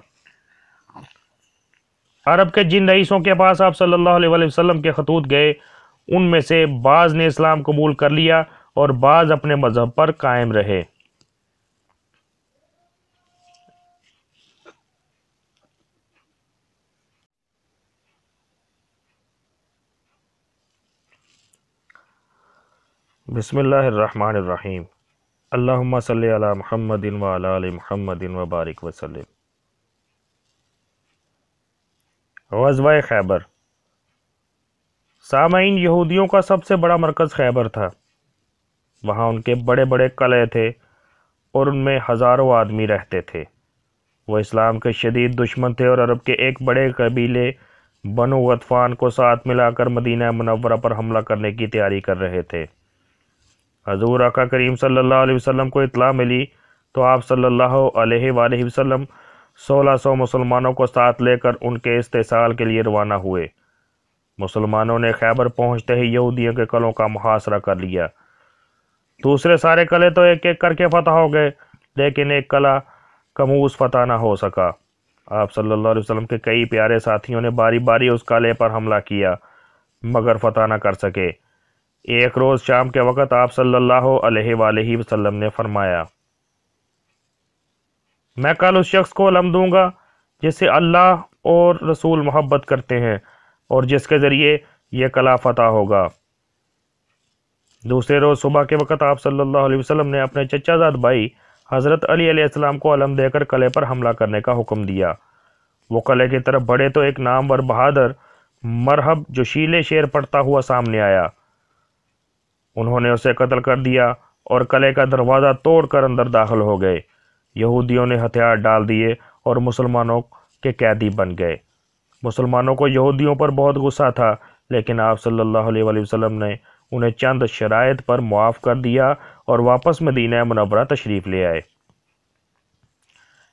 عرب کے جن رئیسوں کے پاس آپ صلی اللہ علیہ وسلم کے خطوط گئے، ان میں سے بعض نے اسلام قبول کر لیا اور بعض اپنے مذہب پر قائم رہے۔ بسم اللہ الرحمن الرحیم، اللہم صلی علی محمد وعلی آل محمد وبارک وسلم۔ غزوہ خیبر۔ سامعین، یہودیوں کا سب سے بڑا مرکز خیبر تھا۔ وہاں ان کے بڑے بڑے قلعے تھے اور ان میں ہزاروں آدمی رہتے تھے۔ وہ اسلام کے شدید دشمن تھے اور عرب کے ایک بڑے قبیلے بنو غطفان کو ساتھ ملا کر مدینہ منورہ پر حملہ کرنے کی تیاری کر رہے تھے۔ حضور آقا کریم صلی اللہ علیہ وسلم کو اطلاع ملی تو آپ صلی اللہ علیہ وآلہ وسلم 1600 مسلمانوں کو ساتھ لے کر ان کے استحصال کے لیے روانہ ہوئے۔ مسلمانوں نے خیبر پہنچتے ہی یہودیوں کے قلعوں کا محاصرہ کر لیا۔ دوسرے سارے قلعے تو ایک ایک کر کے فتح ہو گئے، لیکن ایک قلعہ کموز فتح نہ ہو سکا۔ آپ صلی اللہ علیہ وسلم کے کئی پیارے ساتھیوں نے باری باری اس قلعے پر حملہ کیا مگر فتح نہ کر سکے۔ ایک روز شام کے وقت آپ صلی اللہ علیہ وآلہ وسلم نے فرمایا، میں کل اس شخص کو علم دوں گا جس سے اللہ اور رسول محبت کرتے ہیں اور جس کے ذریعے یہ قلعہ فتح ہوگا۔ دوسرے روز صبح کے وقت آپ صلی اللہ علیہ وسلم نے اپنے چچا زاد بھائی حضرت علی علیہ السلام کو علم دے کر قلعے پر حملہ کرنے کا حکم دیا۔ وہ قلعے کی طرف بڑھے تو ایک نامور بہادر مرہب جوشیلے شیر پڑتا ہوا سامنے آیا۔ انہوں نے اسے قتل کر دیا اور قلعے کا دروازہ توڑ کر اندر داخل ہو گئے۔ یہودیوں نے ہتھیار ڈال دیے اور مسلمانوں کے قیدی بن گئے۔ مسلمانوں کو یہودیوں پر بہت غصہ تھا، لیکن آپ صلی اللہ علیہ وآلہ وسلم نے انہیں چند شرائط پر معاف کر دیا اور واپس مدینہ منورہ تشریف لے آئے۔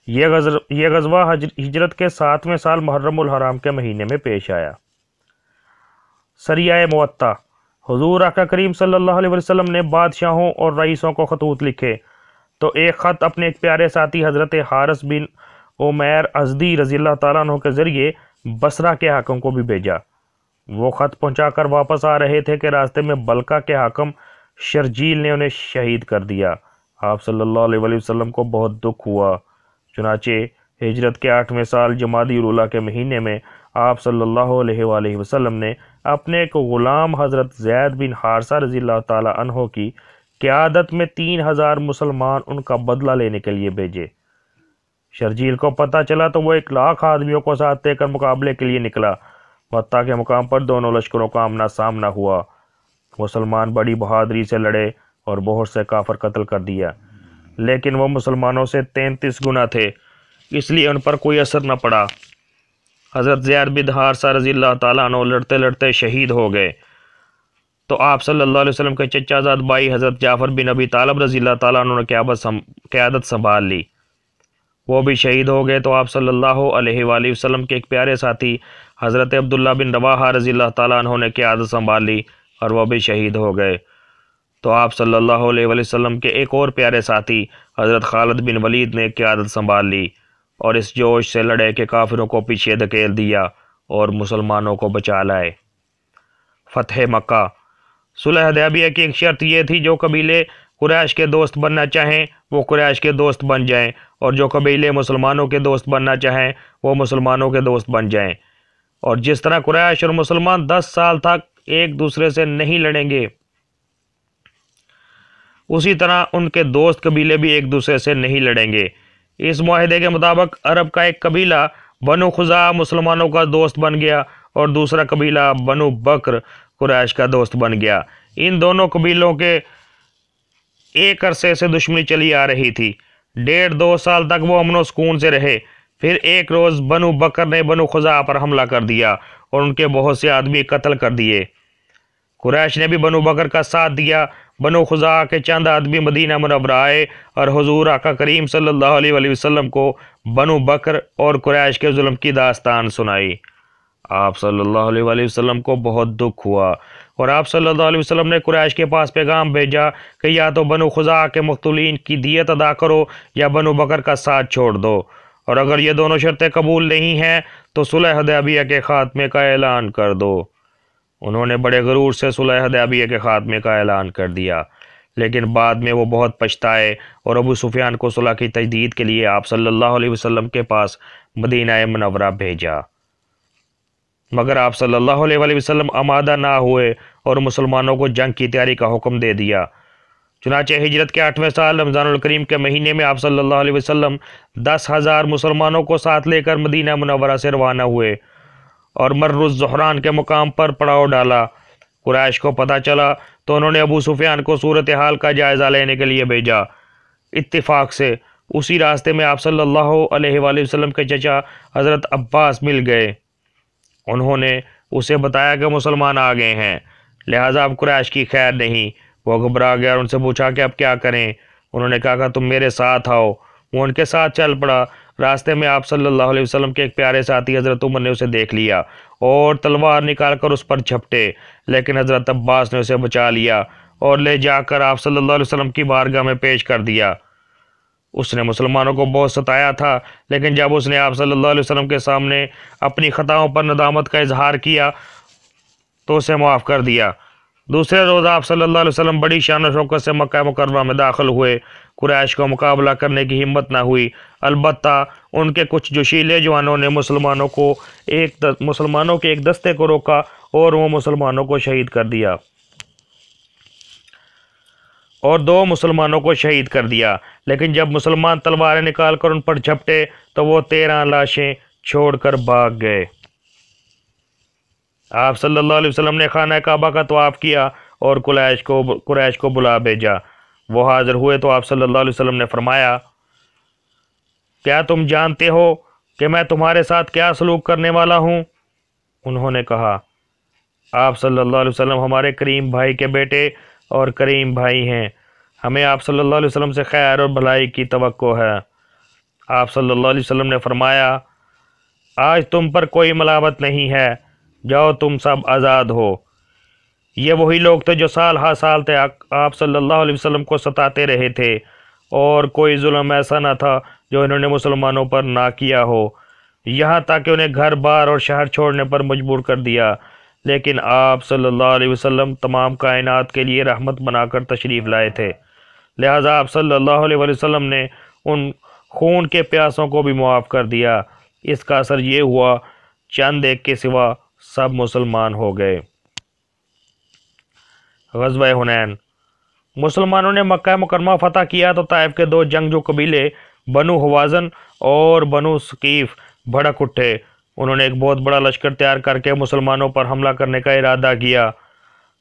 یہ غزوہ ہجرت کے 7ویں سال محرم الحرام کے مہینے میں پیش آیا۔ سریہ موطا۔ حضور آقا کریم صلی اللہ علیہ وسلم نے بادشاہوں اور رئیسوں کو خطوط لکھے تو ایک خط اپنے ایک پیارے ساتھی حضرت حارث بن عمیر ازدی رضی اللہ تعالیٰ عنہ کے ذریعے بصرہ کے حاکم کو بھی بھیجا۔ وہ خط پہنچا کر واپس آ رہے تھے کہ راستے میں بلقا کے حاکم شرجیل نے انہیں شہید کر دیا۔ آپ صلی اللہ علیہ وآلہ وسلم کو بہت دکھ ہوا۔ چنانچہ ہجرت کے 8ویں سال جمادی الاولیٰ کے مہینے میں آپ صلی اللہ علیہ وآلہ وسلم نے اپنے ایک غلام حضرت زید بن حارثہ رضی اللہ تعالیٰ عنہ کی قیادت میں 3000 مسلمان ان کا بدلہ لینے کے لیے بھیجے۔ شرجیل کو پتہ چلا تو وہ 1,00,000 آدمیوں کو ساتھ لے کر مقابلے کے لیے نکلا۔ مؤطا کے مقام پر دونوں لشکروں کا آمنا سامنا ہوا۔ مسلمان بڑی بہادری سے لڑے اور بہت سے کافر قتل کر دیا، لیکن وہ مسلمانوں سے 33 گنا تھے، اس لیے ان پر کوئی اثر نہ پڑا۔ حضرت زید بن حارثہ رضی اللہ تعالیٰ عنہ لڑتے لڑتے شہید ہو گئے تو آپ صلی اللہ علیہ وسلم کے چچا زاد بھائی حضرت جعفر بن ابی طالب رضی اللہ تعالیٰ عنہ نے قیادت سنبھال لی۔ وہ بھی شہید ہو گئے تو آپ صلی اللہ علیہ وآلہ وسلم کے ایک پیارے ساتھی حضرت عبداللہ بن رواحہ رضی اللہ تعالیٰ عنہ نے قیادت سنبھال لی اور وہ بھی شہید ہو گئے تو آپ صلی اللہ علیہ وآلہ وسلم کے ایک اور پیارے ساتھی حضرت خالد بن ولید نے قیادت سنبھال لی اور اس جوش سے لڑے کہ کافروں کو پیچھے دھکیل دیا اور مسلمانوں کو بچا لائے۔ فتح مکہ۔ صلح حدیبیہ کی ایک شرط یہ تھی، جو قبیلے قریش کے دوست بننا چاہیں وہ قریش کے دوست بن جائیں، اور جو قبیلے مسلمانوں کے دوست بننا چاہیں وہ مسلمانوں کے دوست بن جائیں۔ اور جس طرح قریش اور مسلمان 10 سال تک ایک دوسرے سے نہیں لڑیں گے، اسی طرح ان کے دوست قبیلے بھی ایک دوسرے سے نہیں لڑیں گے۔ اس معاہدے کے مطابق عرب کا ایک قبیلہ بنو خزاعہ مسلمانوں کا دوست بن گیا اور دوسرا قبیلہ بنو بکر قریش کا دوست بن گیا۔ ان دونوں قبیلوں کے ایک عرصے سے دشمنی چلی آ رہی تھی، 1.5-2 سال تک وہ امن و سکون سے رہے۔ پھر ایک روز بنو بکر نے بنو خزاعہ پر حملہ کر دیا اور ان کے بہت سے آدمی قتل کر دیے۔ قریش نے بھی بنو بکر کا ساتھ دیا۔ بنو خزاعہ کے چند آدمی مدینہ منورہ آئے اور حضور آقا کریم صلی اللہ علیہ وآلہ وسلم کو بنو بکر اور قریش کے ظلم کی داستان سنائی۔ آپ صلی اللہ علیہ وآلہ وسلم کو بہت دکھ ہوا اور آپ صلی اللہ علیہ وسلم نے قریش کے پاس پیغام بھیجا کہ یا تو بنو خزاعہ کے مقتولین کی دیت ادا کرو یا بنو بکر کا ساتھ چھوڑ دو، اور اگر یہ دونوں شرطیں قبول نہیں ہیں تو صلح حدیبیہ کے خاتمے کا اعلان کر دو۔ انہوں نے بڑے غرور سے صلح حدیبیہ کے خاتمے کا اعلان کر دیا، لیکن بعد میں وہ بہت پچھتائے اور ابو سفیان کو صلح کی تجدید کے لیے آپ صلی اللہ علیہ وسلم کے پاس مدینہ منورہ بھیجا، مگر آپ صلی اللہ علیہ وآلہ وسلم آمادہ نہ ہوئے اور مسلمانوں کو جنگ کی تیاری کا حکم دے دیا۔ چنانچہ ہجرت کے 8ویں سال رمضان الکریم کے مہینے میں آپ صلی اللہ علیہ وسلم 10,000 مسلمانوں کو ساتھ لے کر مدینہ منورہ سے روانہ ہوئے اور مر الزہران کے مقام پر پڑاؤ ڈالا۔ قریش کو پتہ چلا تو انہوں نے ابو سفیان کو صورتحال کا جائزہ لینے کے لیے بھیجا۔ اتفاق سے اسی راستے میں آپ صلی اللہ علیہ وآلہ وسلم کے چچا حضرت عباس مل گئے۔ انہوں نے اسے بتایا کہ مسلمان آ گئے ہیں، لہٰذا اب قریش کی خیر نہیں۔ وہ گھبرا گیا اور ان سے پوچھا کہ اب کیا کریں۔ انہوں نے کہا کہ تم میرے ساتھ آؤ۔ وہ ان کے ساتھ چل پڑا۔ راستے میں آپ صلی اللہ علیہ وسلم کے ایک پیارے ساتھی حضرت عمر نے اسے دیکھ لیا اور تلوار نکال کر اس پر جھپٹے، لیکن حضرت عباس نے اسے بچا لیا اور لے جا کر آپ صلی اللہ علیہ وسلم کی بارگاہ میں پیش کر دیا۔ اس نے مسلمانوں کو بہت ستایا تھا، لیکن جب اس نے آپ صلی اللہ علیہ وسلم کے سامنے اپنی خطاؤں پر ندامت کا اظہار کیا تو اسے معاف کر دیا۔ دوسرے روز آپ صلی اللہ علیہ وسلم بڑی شان و شوکت سے مکہ مکرمہ میں داخل ہوئے۔ قریش کو مقابلہ کرنے کی ہمت نہ ہوئی، البتہ ان کے کچھ جوشیلے جوانوں نے مسلمانوں کے ایک دستے کو روکا اور وہ مسلمانوں کو شہید کر دیا اور 2 مسلمانوں کو شہید کر دیا۔ لیکن جب مسلمان تلواریں نکال کر ان پر جھپٹے تو وہ 13 لاشیں چھوڑ کر بھاگ گئے۔ آپ صلی اللہ علیہ وسلم نے خانہ کعبہ کا طواف کیا اور قریش کو بلا بھیجا۔ وہ حاضر ہوئے تو آپ صلی اللہ علیہ وسلم نے فرمایا، کیا تم جانتے ہو کہ میں تمہارے ساتھ کیا سلوک کرنے والا ہوں؟ انہوں نے کہا، آپ صلی اللہ علیہ وسلم ہمارے کریم بھائی کے بیٹے اور کریم بھائی ہیں، ہمیں آپ صلی اللہ علیہ وسلم سے خیر اور بھلائی کی توقع ہے۔ آپ صلی اللہ علیہ وسلم نے فرمایا، آج تم پر کوئی ملامت نہیں ہے، جاؤ تم سب آزاد ہو۔ یہ وہی لوگ تھے جو سال ہر سال تک آپ صلی اللہ علیہ وسلم کو ستاتے رہے تھے، اور کوئی ظلم ایسا نہ تھا جو انہوں نے مسلمانوں پر نہ کیا ہو، یہاں تک کہ انہیں گھر بار اور شہر چھوڑنے پر مجبور کر دیا۔ لیکن آپ صلی اللہ علیہ وسلم تمام کائنات کے لیے رحمت بنا کر تشریف لائے تھے، لہٰذا آپ صلی اللہ علیہ وسلم نے ان خون کے پیاسوں کو بھی معاف کر دیا۔ اس کا اثر یہ ہوا چند ایک کے سوا سب مسلمان ہو گئے۔ غزوہ حنین۔ مسلمانوں نے مکہ مکرمہ فتح کیا تو طائف کے 2 جنگجو قبیلے بنو حوازن اور بنو ثقیف بھڑک اٹھے۔ انہوں نے ایک بہت بڑا لشکر تیار کر کے مسلمانوں پر حملہ کرنے کا ارادہ کیا۔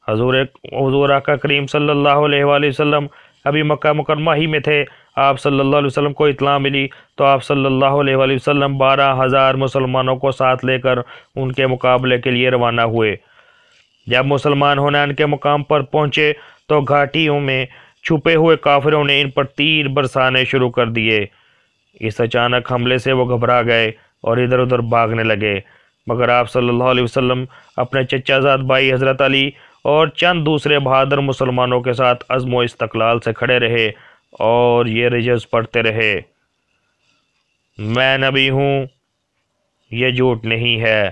حضور آقا کریم صلی اللہ علیہ وآلہ وسلم ابھی مکہ مکرمہ ہی میں تھے۔ آپ صلی اللہ علیہ وسلم کو اطلاع ملی تو آپ صلی اللہ علیہ وآلہ وسلم 12,000 مسلمانوں کو ساتھ لے کر ان کے مقابلے کے لیے روانہ ہوئے۔ جب مسلمان حنین کے مقام پر پہنچے تو گھاٹیوں میں چھپے ہوئے کافروں نے ان پر تیر برسانے شروع کر دیے۔ اس اچانک حملے سے وہ گھبرا گئے اور ادھر ادھر بھاگنے لگے، مگر آپ صلی اللہ علیہ وسلم اپنے چچا زاد بھائی حضرت علی اور چند دوسرے بہادر مسلمانوں کے ساتھ عزم و استقلال سے کھڑے رہے اور یہ رجز پڑھتے رہے، میں نبی ہوں، یہ جھوٹ نہیں ہے،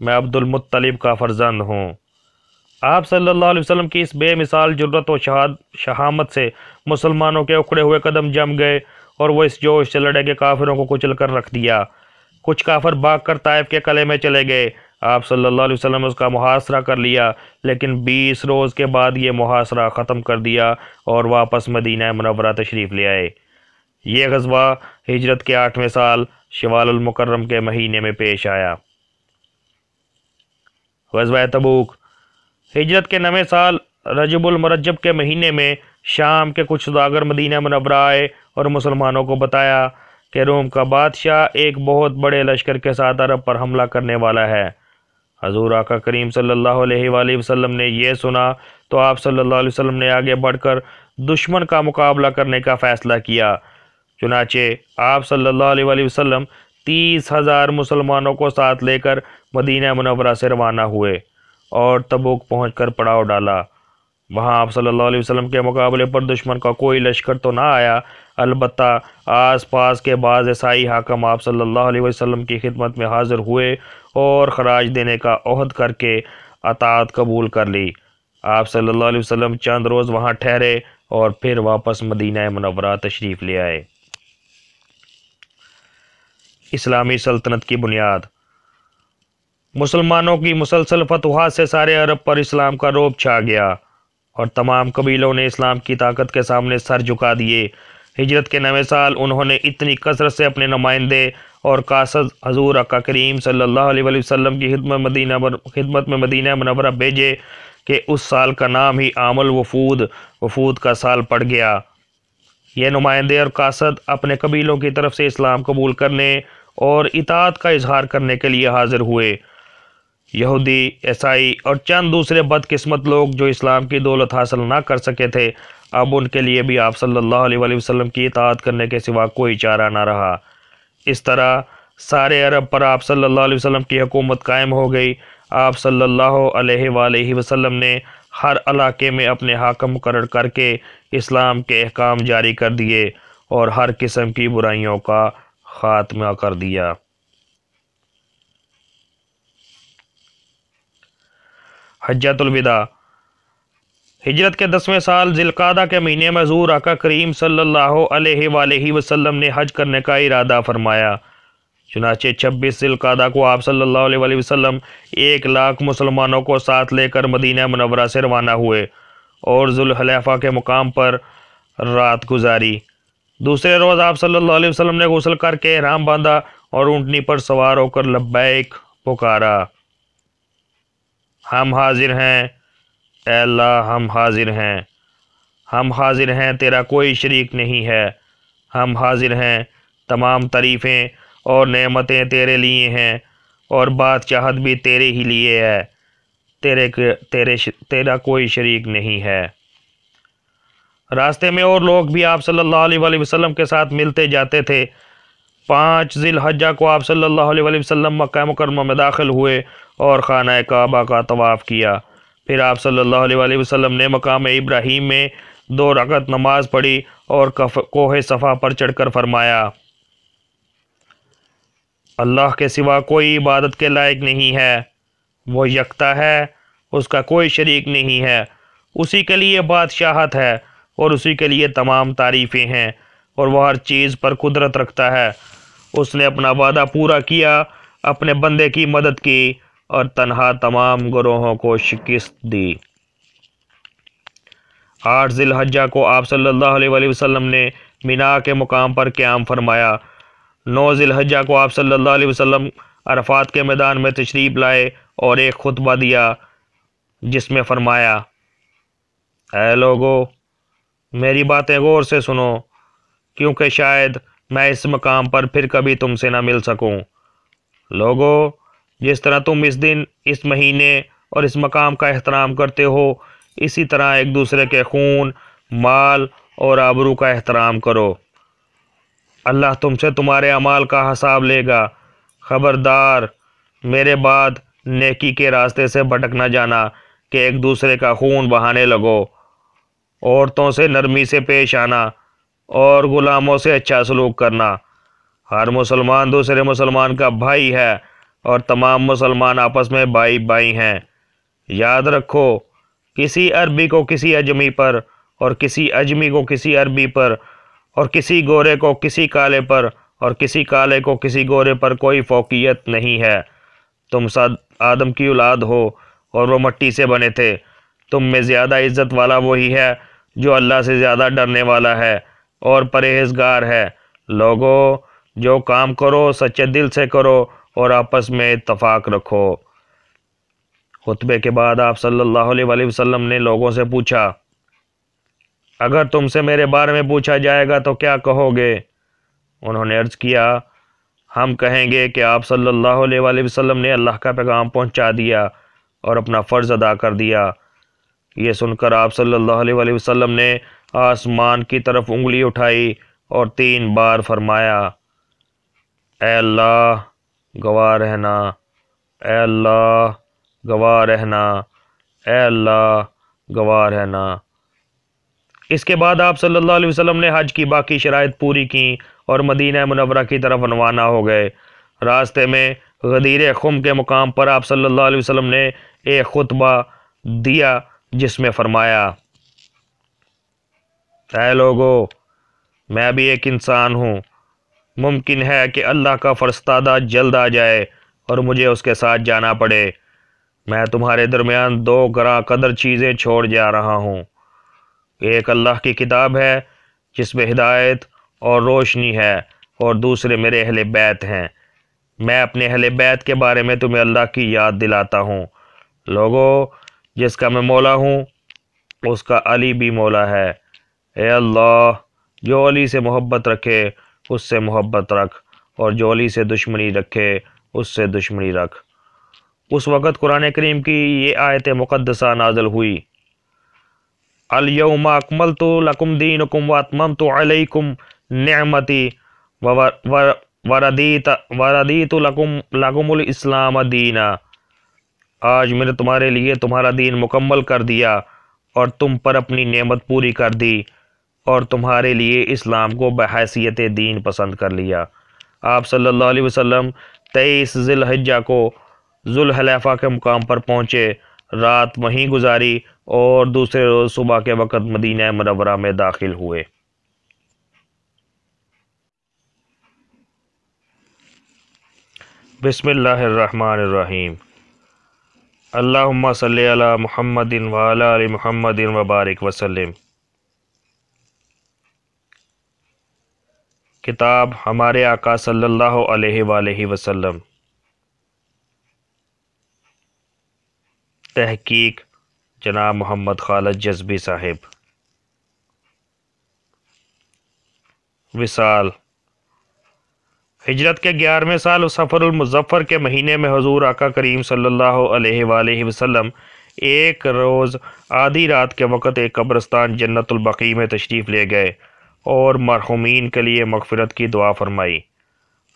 میں عبد المطلب کا فرزند ہوں۔ آپ صلی اللہ علیہ وسلم کی اس بے مثال جرأت و شہامت سے مسلمانوں کے اکھڑے ہوئے قدم جم گئے اور وہ اس جوش سے لڑے کہ کافروں کو کچل کر رکھ دیا۔ کچھ کافر بھاگ کر طائف کے قلعے میں چلے گئے۔ آپ صلی اللہ علیہ وسلم نے اس کا محاصرہ کر لیا، لیکن 20 روز کے بعد یہ محاصرہ ختم کر دیا اور واپس مدینہ منورہ تشریف لے آئے۔ یہ غزوہ ہجرت کے 8ویں سال شوال المکرم کے مہینے میں پیش آیا۔ غزوہ تبوک۔ ہجرت کے 9ویں سال رجب المرجب کے مہینے میں شام کے کچھ سوداگر مدینہ منورہ آئے اور مسلمانوں کو بتایا کہ روم کا بادشاہ ایک بہت بڑے لشکر کے ساتھ عرب پر حملہ کرنے والا ہے۔ حضور آقا کریم صلی اللہ علیہ وآلہ وسلم نے یہ سنا تو آپ صلی اللہ علیہ وسلم نے آگے بڑھ کر دشمن کا مقابلہ کرنے کا فیصلہ کیا۔ چنانچہ آپ صلی اللہ علیہ وآلہ وسلم 30,000 مسلمانوں کو ساتھ لے کر مدینہ منورہ سے روانہ ہوئے اور تبوک پہنچ کر پڑاؤ ڈالا۔ وہاں آپ صلی اللہ علیہ وسلم کے مقابلے پر دشمن کا کوئی لشکر تو نہ آیا، البتہ آس پاس کے بعض عیسائی حاکم آپ صلی اللہ علیہ وسلم کی خدمت میں حاضر ہوئے اور خراج دینے کا عہد کر کے اطاعت قبول کر لی۔ آپ صلی اللہ علیہ وسلم چند روز وہاں ٹھہرے اور پھر واپس مدینہ منورہ تشریف لے آئے۔ اسلامی سلطنت کی بنیاد۔ مسلمانوں کی مسلسل فتوحات سے سارے عرب پر اسلام کا رعب چھا گیا اور تمام قبیلوں نے اسلام کی طاقت کے سامنے سر جھکا دیے۔ ہجرت کے 9ویں سال انہوں نے اتنی کثرت سے اپنے نمائندے اور قاصد حضور آقا کریم صلی اللہ علیہ وسلم کی خدمت میں مدینہ منورہ بھیجے کہ اس سال کا نام ہی عام الوفود کا سال پڑ گیا۔ یہ نمائندے اور قاصد اپنے قبیلوں کی طرف سے اسلام قبول کرنے اور اطاعت کا اظہار کرنے کے لیے حاضر ہوئے۔ یہودی، عیسائی اور چند دوسرے بدقسمت لوگ جو اسلام کی دولت حاصل نہ کر سکے تھے، اب ان کے لیے بھی آپ صلی اللہ علیہ وسلم کی اطاعت کرنے کے سوا کوئی چارہ نہ رہا۔ اس طرح سارے عرب پر آپ صلی اللہ علیہ وسلم کی حکومت قائم ہو گئی۔ آپ صلی اللہ علیہ وآلہ وسلم نے ہر علاقے میں اپنے حاکم مقرر کر کے اسلام کے احکام جاری کر دیے اور ہر قسم کی برائیوں کا خاتمہ کر دیا۔ حجۃ الوداع۔ ہجرت کے 10ویں سال ذی القعدہ کے مہینے میں حضور آقا کریم صلی اللہ علیہ وآلہ وسلم نے حج کرنے کا ارادہ فرمایا۔ چنانچہ 26 ذی القعدہ کو آپ صلی اللہ علیہ وآلہ وسلم 1,00,000 مسلمانوں کو ساتھ لے کر مدینہ منورہ سے روانہ ہوئے اور ذوالحلیفہ کے مقام پر رات گزاری۔ دوسرے روز آپ صلی اللہ علیہ وسلم نے غسل کر کے احرام باندھا اور اونٹنی پر سوار ہو کر لبیک پکارا، ہم حاضر ہیں اے اللہ، ہم حاضر ہیں، ہم حاضر ہیں، تیرا کوئی شریک نہیں ہے، ہم حاضر ہیں، تمام تعریفیں اور نعمتیں تیرے لیے ہیں اور بادشاہت بھی تیرے ہی لیے ہے، تیرا کوئی شریک نہیں ہے۔ راستے میں اور لوگ بھی آپ صلی اللہ علیہ وآلہ وسلم کے ساتھ ملتے جاتے تھے۔ 5 ذی الحجہ کو آپ صلی اللہ علیہ وآلہ وسلم مکہ مکرمہ میں داخل ہوئے اور خانہ کعبہ کا طواف کیا۔ پھر آپ صلی اللہ علیہ وآلہ وسلم نے مقام ابراہیم میں 2 رکعت نماز پڑھی اور کوہ صفا پر چڑھ کر فرمایا، اللہ کے سوا کوئی عبادت کے لائق نہیں ہے، وہ یکتا ہے، اس کا کوئی شریک نہیں ہے، اسی کے لیے بادشاہت ہے اور اسی کے لیے تمام تعریفیں ہیں اور وہ ہر چیز پر قدرت رکھتا ہے۔ اس نے اپنا وعدہ پورا کیا، اپنے بندے کی مدد کی اور تنہا تمام گروہوں کو شکست دی۔ 8 ذی الحجہ کو آپ صلی اللہ علیہ وآلہ وسلم نے مینا کے مقام پر قیام فرمایا۔ 9 ذی الحجہ کو آپ صلی اللہ علیہ وسلم عرفات کے میدان میں تشریف لائے اور ایک خطبہ دیا جس میں فرمایا، اے لوگو، میری باتیں غور سے سنو، کیونکہ شاید میں اس مقام پر پھر کبھی تم سے نہ مل سکوں۔ لوگو، جس طرح تم اس دن، اس مہینے اور اس مقام کا احترام کرتے ہو، اسی طرح ایک دوسرے کے خون، مال اور آبرو کا احترام کرو۔ اللہ تم سے تمہارے اعمال کا حساب لے گا۔ خبردار، میرے بعد نیکی کے راستے سے بھٹک نہ جانا کہ ایک دوسرے کا خون بہانے لگو، عورتوں سے نرمی سے پیش آنا اور غلاموں سے اچھا سلوک کرنا۔ ہر مسلمان دوسرے مسلمان کا بھائی ہے اور تمام مسلمان آپس میں بھائی بھائی ہیں۔ یاد رکھو، کسی عربی کو کسی اجمی پر اور کسی اجمی کو کسی عربی پر اور کسی گورے کو کسی کالے پر اور کسی کالے کو کسی گورے پر کوئی فوقیت نہیں ہے۔ تم سب آدم کی اولاد ہو اور وہ مٹی سے بنے تھے۔ تم میں زیادہ عزت والا وہی ہے جو اللہ سے زیادہ ڈرنے والا ہے اور پرہیزگار ہے۔ لوگو، جو کام کرو سچے دل سے کرو اور آپس میں اتفاق رکھو۔ خطبے کے بعد آپ صلی اللہ علیہ وآلہ وسلم نے لوگوں سے پوچھا، اگر تم سے میرے بارے میں پوچھا جائے گا تو کیا کہو گے؟ انہوں نے عرض کیا، ہم کہیں گے کہ آپ صلی اللہ علیہ وآلہ وسلم نے اللہ کا پیغام پہنچا دیا اور اپنا فرض ادا کر دیا۔ یہ سن کر آپ صلی اللہ علیہ وآلہ وسلم نے آسمان کی طرف انگلی اٹھائی اور 3 بار فرمایا، اے اللہ گواہ رہنا، اے اللہ گواہ رہنا، اے اللہ گواہ رہنا۔ اس کے بعد آپ صلی اللہ علیہ وسلم نے حج کی باقی شرائط پوری کی اور مدینہ منورہ کی طرف روانہ ہو گئے۔ راستے میں غدیر خم کے مقام پر آپ صلی اللہ علیہ وسلم نے ایک خطبہ دیا جس میں فرمایا، اے لوگو، میں بھی ایک انسان ہوں، ممکن ہے کہ اللہ کا فرستادہ جلد آ جائے اور مجھے اس کے ساتھ جانا پڑے۔ میں تمہارے درمیان 2 گراں قدر چیزیں چھوڑ جا رہا ہوں۔ ایک اللہ کی کتاب ہے جس میں ہدایت اور روشنی ہے، اور دوسرے میرے اہل بیت ہیں۔ میں اپنے اہل بیت کے بارے میں تمہیں اللہ کی یاد دلاتا ہوں۔ لوگو، جس کا میں مولا ہوں اس کا علی بھی مولا ہے۔ اے اللہ، جو علی سے محبت رکھے اس سے محبت رکھ، اور جو علی سے دشمنی رکھے اس سے دشمنی رکھ۔ اس وقت قرآن کریم کی یہ آیت مقدسہ نازل ہوئی، الیوم اکملت لکم دینکم واتممت علیکم نعمتی وردیت لکم الاسلام دینا۔ آج میں نے تمہارے لیے تمہارا دین مکمل کر دیا اور تم پر اپنی نعمت پوری کر دی اور تمہارے لیے اسلام کو بحیثیت دین پسند کر لیا۔ آپ صلی اللہ علیہ وسلم 23 ذی الحجہ کو ذوالحلیفہ کے مقام پر پہنچے، رات وہیں گزاری اور دوسرے روز صبح کے وقت مدینہ منورہ میں داخل ہوئے۔ بسم اللہ الرحمن الرحیم۔ اللہم صلی علی محمد وعلی آل محمد وبارک وسلم۔ کتاب ہمارے آقا صلی اللہ علیہ وآلہ وسلم، تحقیق جناب محمد خالد جذبی صاحب۔ وصال۔ ہجرت کے 11ویں سال سفر المظفر کے مہینے میں حضور آقا کریم صلی اللہ علیہ وآلہ وسلم ایک روز آدھی رات کے وقت ایک قبرستان جنت البقیع میں تشریف لے گئے اور مرحومین کے لیے مغفرت کی دعا فرمائی۔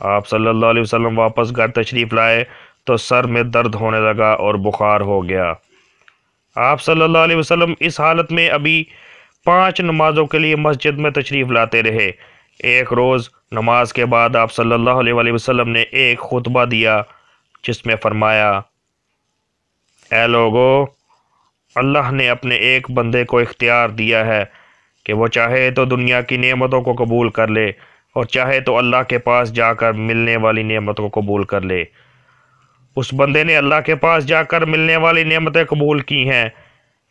آپ صلی اللہ علیہ وسلم واپس گھر تشریف لائے تو سر میں درد ہونے لگا اور بخار ہو گیا۔ آپ صلی اللہ علیہ وسلم اس حالت میں ابھی 5 نمازوں کے لیے مسجد میں تشریف لاتے رہے۔ ایک روز نماز کے بعد آپ صلی اللہ علیہ وآلہ وسلم نے ایک خطبہ دیا جس میں فرمایا، اے لوگو، اللہ نے اپنے ایک بندے کو اختیار دیا ہے کہ وہ چاہے تو دنیا کی نعمتوں کو قبول کر لے اور چاہے تو اللہ کے پاس جا کر ملنے والی نعمتوں کو قبول کر لے۔ اس بندے نے اللہ کے پاس جا کر ملنے والی نعمتیں قبول کی ہیں۔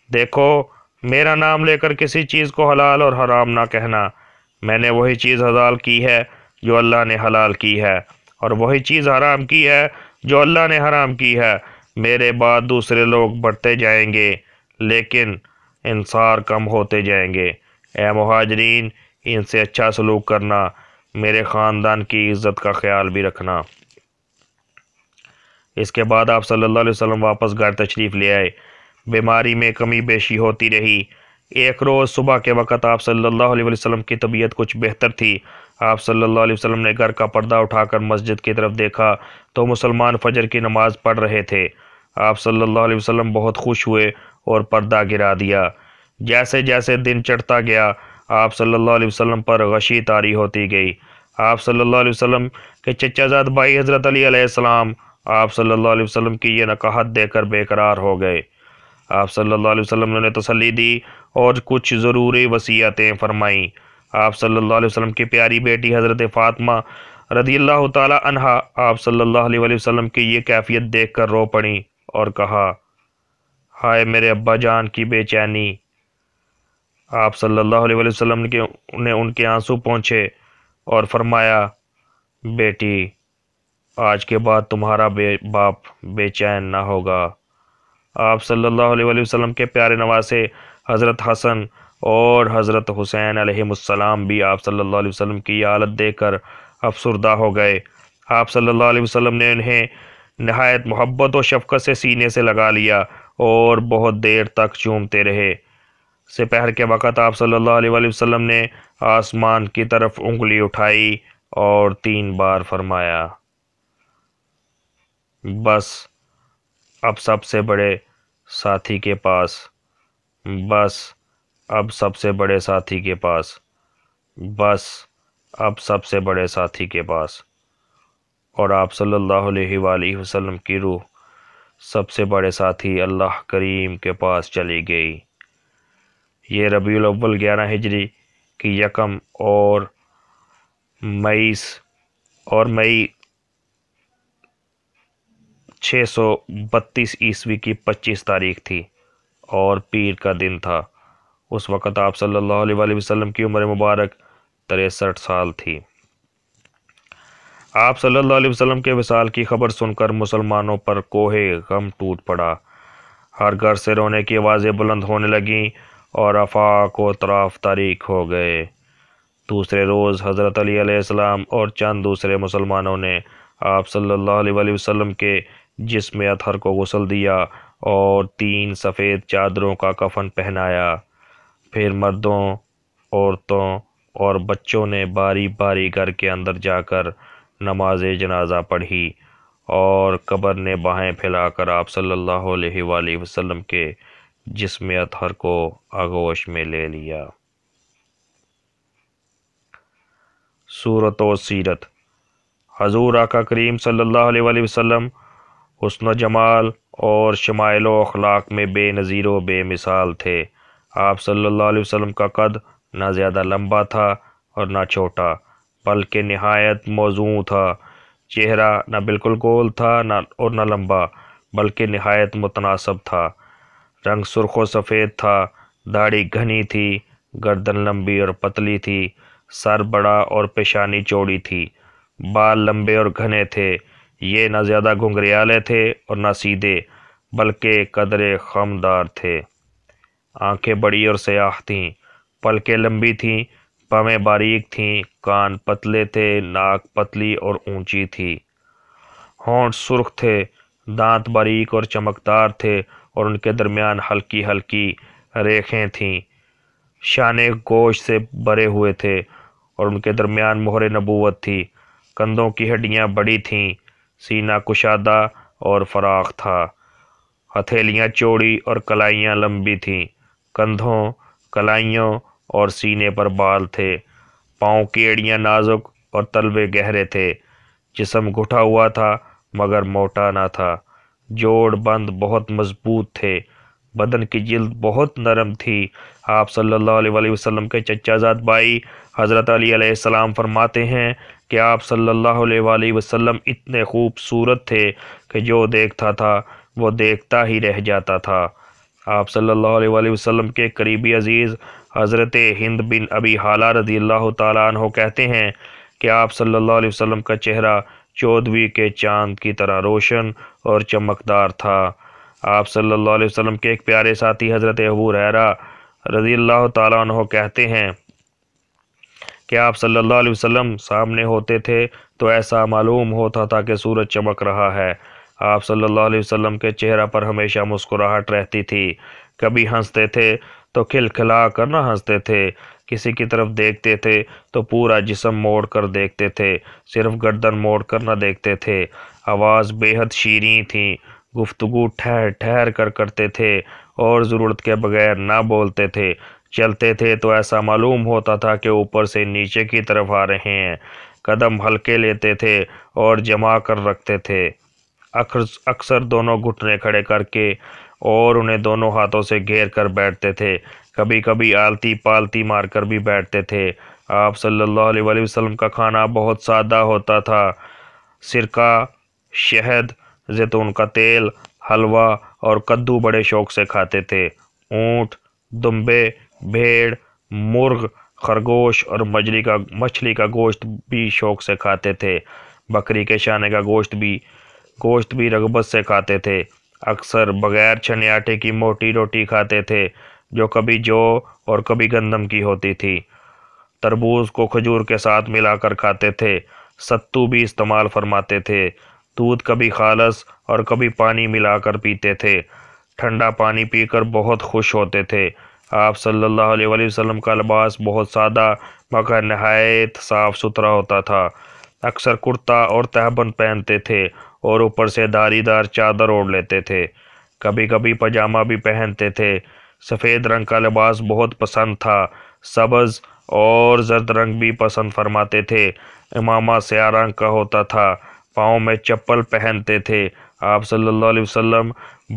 دیکھو، میرا نام لے کر کسی چیز کو حلال اور حرام نہ کہنا۔ میں نے وہی چیز حلال کی ہے جو اللہ نے حلال کی ہے، اور وہی چیز حرام کی ہے جو اللہ نے حرام کی ہے۔ میرے بعد دوسرے لوگ بڑھتے جائیں گے لیکن انصار کم ہوتے جائیں گے۔ اے مہاجرین، ان سے اچھا سلوک کرنا، میرے خاندان کی عزت کا خیال بھی رکھنا۔ اس کے بعد آپ صلی اللہ علیہ وسلم واپس گھر تشریف لے آئے۔ بیماری میں کمی بیشی ہوتی رہی۔ ایک روز صبح کے وقت آپ صلی اللہ علیہ وسلم کی طبیعت کچھ بہتر تھی۔ آپ صلی اللہ علیہ وسلم نے گھر کا پردہ اٹھا کر مسجد کی طرف دیکھا تو مسلمان فجر کی نماز پڑھ رہے تھے۔ آپ صلی اللہ علیہ وسلم بہت خوش ہوئے اور پردہ گرا دیا۔ جیسے جیسے دن چڑھتا گیا، آپ صلی اللہ علیہ وسلم پر غشی طاری ہوتی گئی۔ آپ صلی اللہ علیہ وسلم کے چچا زاد بھائی حضرت علی علیہ السلام آپ صلی اللہ علیہ وسلم کی یہ نصیحت دے کر بے قرار ہو گئے۔ آپ صلی اللہ علیہ وسلم نے انہیں تسلی دی اور کچھ ضروری وصیتیں فرمائیں۔ آپ صلی اللہ علیہ وسلم کی پیاری بیٹی حضرت فاطمہ رضی اللہ تعالی عنہا آپ صلی اللہ علیہ وسلم کی یہ کیفیت دیکھ کر رو پڑیں اور کہا، ہائے میرے ابا جان کی بے چینی۔ آپ صلی اللہ علیہ وسلم نے ان کے آنسو پونچھے اور فرمایا، بیٹی، آج کے بعد تمہارا باپ بے چین نہ ہوگا۔ آپ صلی اللہ علیہ وسلم کے پیارے نواسے حضرت حسن اور حضرت حسین علیہ السلام بھی آپ صلی اللہ علیہ وسلم کی یہ حالت دیکھ کر افسردہ ہو گئے۔ آپ صلی اللہ علیہ وسلم نے انہیں نہایت محبت و شفقت سے سینے سے لگا لیا اور بہت دیر تک چومتے رہے۔ سپہر کے وقت آپ صلی اللہ علیہ وسلم نے آسمان کی طرف انگلی اٹھائی اور 3 بار فرمایا، بس اب سب سے بڑے ساتھی کے پاس، بس اب سب سے بڑے ساتھی کے پاس، بس اب سب سے بڑے ساتھی کے پاس۔ اور آپ صلی اللہ علیہ وآلہ وسلم کی روح سب سے بڑے ساتھی اللہ کریم کے پاس چلی گئی۔ یہ ربیع الاول 11 ہجری کی یکم اور مئی 632 عیسوی کی 25 تاریخ تھی اور پیر کا دن تھا۔ اس وقت آپ صلی اللہ علیہ وآلہ وسلم کی عمر مبارک 63 سال تھی۔ آپ صلی اللہ علیہ وسلم کے وصال کی خبر سن کر مسلمانوں پر کوہ غم ٹوٹ پڑا۔ ہر گھر سے رونے کی آوازیں بلند ہونے لگیں اور آفاق و اطراف تاریک ہو گئے۔ دوسرے روز حضرت علی علیہ السلام اور چند دوسرے مسلمانوں نے آپ صلی اللہ علیہ وآلہ وسلم کے جسم اطہر کو غسل دیا اور 3 سفید چادروں کا کفن پہنایا۔ پھر مردوں، عورتوں اور بچوں نے باری باری گھر کے اندر جا کر نماز جنازہ پڑھی اور قبر نے باہیں پھیلا کر آپ صلی اللہ علیہ وآلہ وسلم کے جسم اطہر کو آغوش میں لے لیا۔ صورت و سیرت۔ حضور آقا کریم صلی اللہ علیہ وآلہ وسلم حسن و جمال اور شمائل و اخلاق میں بے نظیر و بے مثال تھے۔ آپ صلی اللہ علیہ وسلم کا قد نہ زیادہ لمبا تھا اور نہ چھوٹا، بلکہ نہایت موزوں تھا۔ چہرہ نہ بالکل گول تھا اور نہ لمبا، بلکہ نہایت متناسب تھا۔ رنگ سرخ و سفید تھا، داڑھی گھنی تھی، گردن لمبی اور پتلی تھی، سر بڑا اور پیشانی چوڑی تھی، بال لمبے اور گھنے تھے۔ یہ نہ زیادہ گھنگریالے تھے اور نہ سیدھے، بلکہ قدرے خمدار تھے۔ آنکھیں بڑی اور سیاہ تھیں، پلکیں لمبی تھیں، پاویں باریک تھیں، کان پتلے تھے، ناک پتلی اور اونچی تھی، ہونٹ سرخ تھے، دانت باریک اور چمکدار تھے اور ان کے درمیان ہلکی ہلکی ریخیں تھیں۔ شانے گوشت سے بھرے ہوئے تھے اور ان کے درمیان مہر نبوت تھی۔ کندھوں کی ہڈیاں بڑی تھیں، سینہ کشادہ اور فراخ تھا، ہتھیلیاں چوڑی اور کلائیاں لمبی تھیں۔ کندھوں، کلائیوں اور سینے پر بال تھے۔ پاؤں کی ایڑیاں نازک اور تلوے گہرے تھے۔ جسم گھٹا ہوا تھا مگر موٹا نہ تھا۔ جوڑ بند بہت مضبوط تھے۔ بدن کی جلد بہت نرم تھی۔ آپ صلی اللہ علیہ وآلہ وسلم کے چچا زاد بھائی حضرت علی علیہ السلام فرماتے ہیں کہ آپ صلی اللہ علیہ وآلہ وسلم اتنے خوبصورت تھے کہ جو دیکھتا تھا وہ دیکھتا ہی رہ جاتا تھا۔ آپ صلی اللہ علیہ وآلہ وسلم کے قریبی عزیز حضرت ہند بن ابی حالہ رضی اللہ تعالیٰ عنہ کہتے ہیں کہ آپ صلی اللہ علیہ وسلم کا چہرہ چودھویں کے چاند کی طرح روشن اور چمکدار تھا۔ آپ صلی اللہ علیہ وسلم کے ایک پیارے ساتھی حضرت ابو ہریرہ رضی اللہ تعالیٰ عنہ کہتے ہیں کہ آپ صلی اللہ علیہ وسلم سامنے ہوتے تھے تو ایسا معلوم ہوتا تھا کہ سورج چمک رہا ہے۔ آپ صلی اللہ علیہ وسلم کے چہرہ پر ہمیشہ مسکراہٹ رہتی تھی۔ کبھی ہنستے تھے تو کھلکھلا کر نہ ہنستے تھے، کسی کی طرف دیکھتے تھے تو پورا جسم موڑ کر دیکھتے تھے، صرف گردن موڑ کر نہ دیکھتے تھے۔ آواز بے حد شیریں تھی، گفتگو ٹھہر ٹھہر کر کرتے تھے اور ضرورت کے بغیر نہ بولتے تھے۔ چلتے تھے تو ایسا معلوم ہوتا تھا کہ اوپر سے نیچے کی طرف آ رہے ہیں۔ قدم ہلکے لیتے تھے اور جما کر رکھتے تھے، اکثر دونوں گھٹنے کھڑے کر کے اور انہیں دونوں ہاتھوں سے گھیر کر بیٹھتے تھے، کبھی کبھی آلتی پالتی مار کر بھی بیٹھتے تھے۔ آپ صلی اللہ علیہ وآلہ وسلم کا کھانا بہت سادہ ہوتا تھا۔ سرکہ، شہد، زیتون کا تیل، حلوہ اور کدو بڑے شوق سے کھاتے تھے۔ اونٹ، دمبے، بھیڑ، مرغ، خرگوش اور مچھلی کا گوشت بھی شوق سے کھاتے تھے۔ بکری کے شانے کا گوشت بھی رغبت سے کھاتے تھے۔ اکثر بغیر چھنے آٹے کی موٹی روٹی کھاتے تھے جو کبھی جو اور کبھی گندم کی ہوتی تھی۔ تربوز کو کھجور کے ساتھ ملا کر کھاتے تھے۔ ستو بھی استعمال فرماتے تھے۔ دودھ کبھی خالص اور کبھی پانی ملا کر پیتے تھے۔ ٹھنڈا پانی پی کر بہت خوش ہوتے تھے۔ آپ صلی اللہ علیہ وآلہ وسلم کا لباس بہت سادہ مگر نہایت صاف ستھرا ہوتا تھا۔ اکثر کرتا اور تہبند پہنتے تھے اور اوپر سے دھاری دار چادر اوڑھ لیتے تھے۔ کبھی کبھی پاجامہ بھی پہنتے تھے۔ سفید رنگ کا لباس بہت پسند تھا۔ سبز اور زرد رنگ بھی پسند فرماتے تھے۔ امامہ سیاہ رنگ کا ہوتا تھا۔ پاؤں میں چپل پہنتے تھے۔ آپ صلی اللہ علیہ وسلم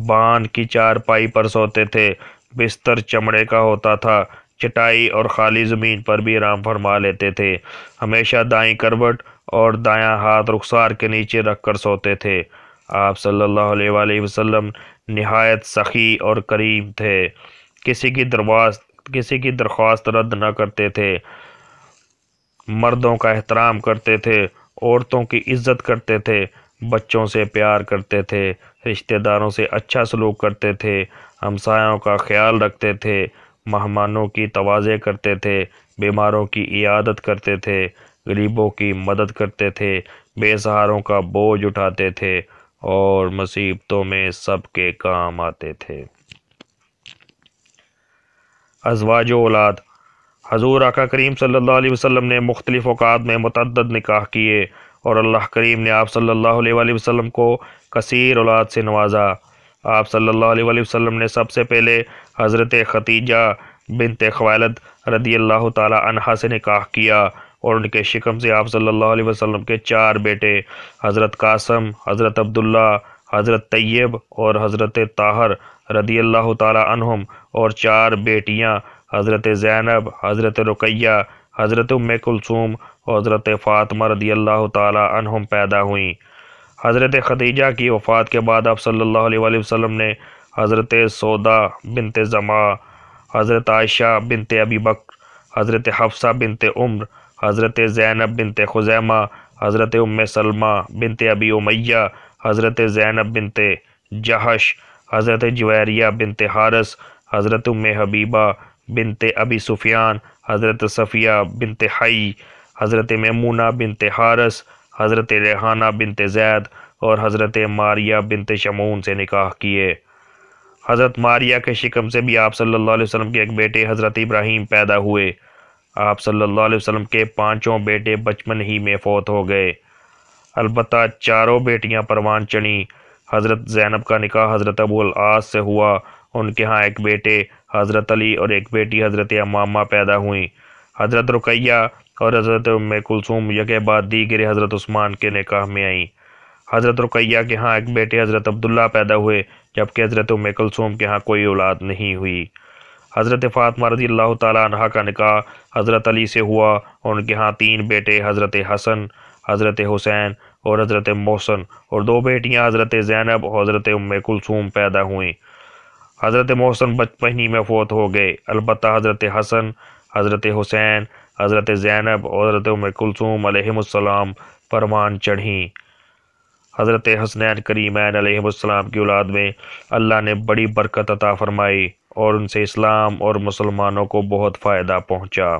بان کی چارپائی پر سوتے تھے۔ بستر چمڑے کا ہوتا تھا۔ چٹائی اور خالی زمین پر بھی آرام فرما لیتے تھے۔ ہمیشہ دائیں کروٹ اور دایاں ہاتھ رخسار کے نیچے رکھ کر سوتے تھے۔ آپ صلی اللہ علیہ وآلہ وسلم نہایت سخی اور کریم تھے۔ کسی کی درخواست رد نہ کرتے تھے۔ مردوں کا احترام کرتے تھے، عورتوں کی عزت کرتے تھے، بچوں سے پیار کرتے تھے، رشتہ داروں سے اچھا سلوک کرتے تھے، ہمسایوں کا خیال رکھتے تھے، مہمانوں کی تواضع کرتے تھے، بیماروں کی عیادت کرتے تھے، غریبوں کی مدد کرتے تھے، بے سہاروں کا بوجھ اٹھاتے تھے اور مصیبتوں میں سب کے کام آتے تھے۔ ازواج و اولاد۔ حضور آقا کریم صلی اللہ علیہ وسلم نے مختلف اوقات میں متعدد نکاح کیے اور اللہ کریم نے آپ صلی اللہ علیہ وآلہ وسلم کو کثیر اولاد سے نوازا۔ آپ صلی اللہ علیہ وآلہ وسلم نے سب سے پہلے حضرت خدیجہ بنت خویلد رضی اللہ تعالی عنہا سے نکاح کیا، اور ان کے شکم سے آپ صلی اللہ علیہ وسلم کے 4 بیٹے حضرت قاسم، حضرت عبداللہ، حضرت طیب اور حضرت طاہر رضی اللہ تعالی عنہم، اور 4 بیٹیاں حضرت زینب، حضرت رقیہ، حضرت ام کلثوم اور حضرت فاطمہ رضی اللہ تعالی عنہم پیدا ہوئیں۔ حضرت خدیجہ کی وفات کے بعد آپ صلی اللہ علیہ وآلہ وسلم نے حضرت سودا بنت زمع، حضرت عائشہ بنت ابی بکر، حضرت حفصہ بنت عمر، حضرت زینب بنت خزیمہ، حضرت ام سلمہ بنت ابی امیہ، حضرت زینب بنت جہش، حضرت جویریہ بنت حارث، حضرت ام حبیبہ بنت ابی سفیان، حضرت صفیہ بنت حی، حضرت میمونہ بنت حارث، حضرت ریحانہ بنت زید اور حضرت ماریہ بنت شمعون سے نکاح کیے۔ حضرت ماریہ کے شکم سے بھی آپ صلی اللہ علیہ وسلم کے ایک بیٹے حضرت ابراہیم پیدا ہوئے۔ آپ صلی اللہ علیہ وسلم کے 5 بیٹے بچپن ہی میں فوت ہو گئے، البتہ 4 بیٹیاں پروان چڑھیں۔ حضرت زینب کا نکاح حضرت ابو العاص سے ہوا، ان کے ہاں ایک بیٹے حضرت علی اور ایک بیٹی حضرت امامہ پیدا ہوئیں۔ حضرت رقیہ اور حضرت ام کلثوم یکے بعد دیگرے حضرت عثمان کے نکاح میں آئیں۔ حضرت رقیہ کے ہاں ایک بیٹے حضرت عبداللہ پیدا ہوئے، جبکہ حضرت ام کلثوم کے ہاں کوئی اولاد نہیں ہوئی۔ حضرت فاطمہ رضی اللہ تعالیٰ عنہا کا نکاح حضرت علی سے ہوا، اور ان کے ہاں 3 بیٹے حضرت حسن، حضرت حسین اور حضرت محسن، اور 2 بیٹیاں حضرت زینب اور حضرت ام کلثوم پیدا ہوئیں۔ حضرت محسن بچپن ہی میں فوت ہو گئے، البتہ حضرت حسن، حضرت حسین، حضرت زینب اور حضرت ام کلثوم علیہم السلام پروان چڑھیں۔ حضرت حسنین کریمین علیہم السلام کی اولاد میں اللہ نے بڑی برکت عطا فرمائی، اور ان سے اسلام اور مسلمانوں کو بہت فائدہ پہنچا۔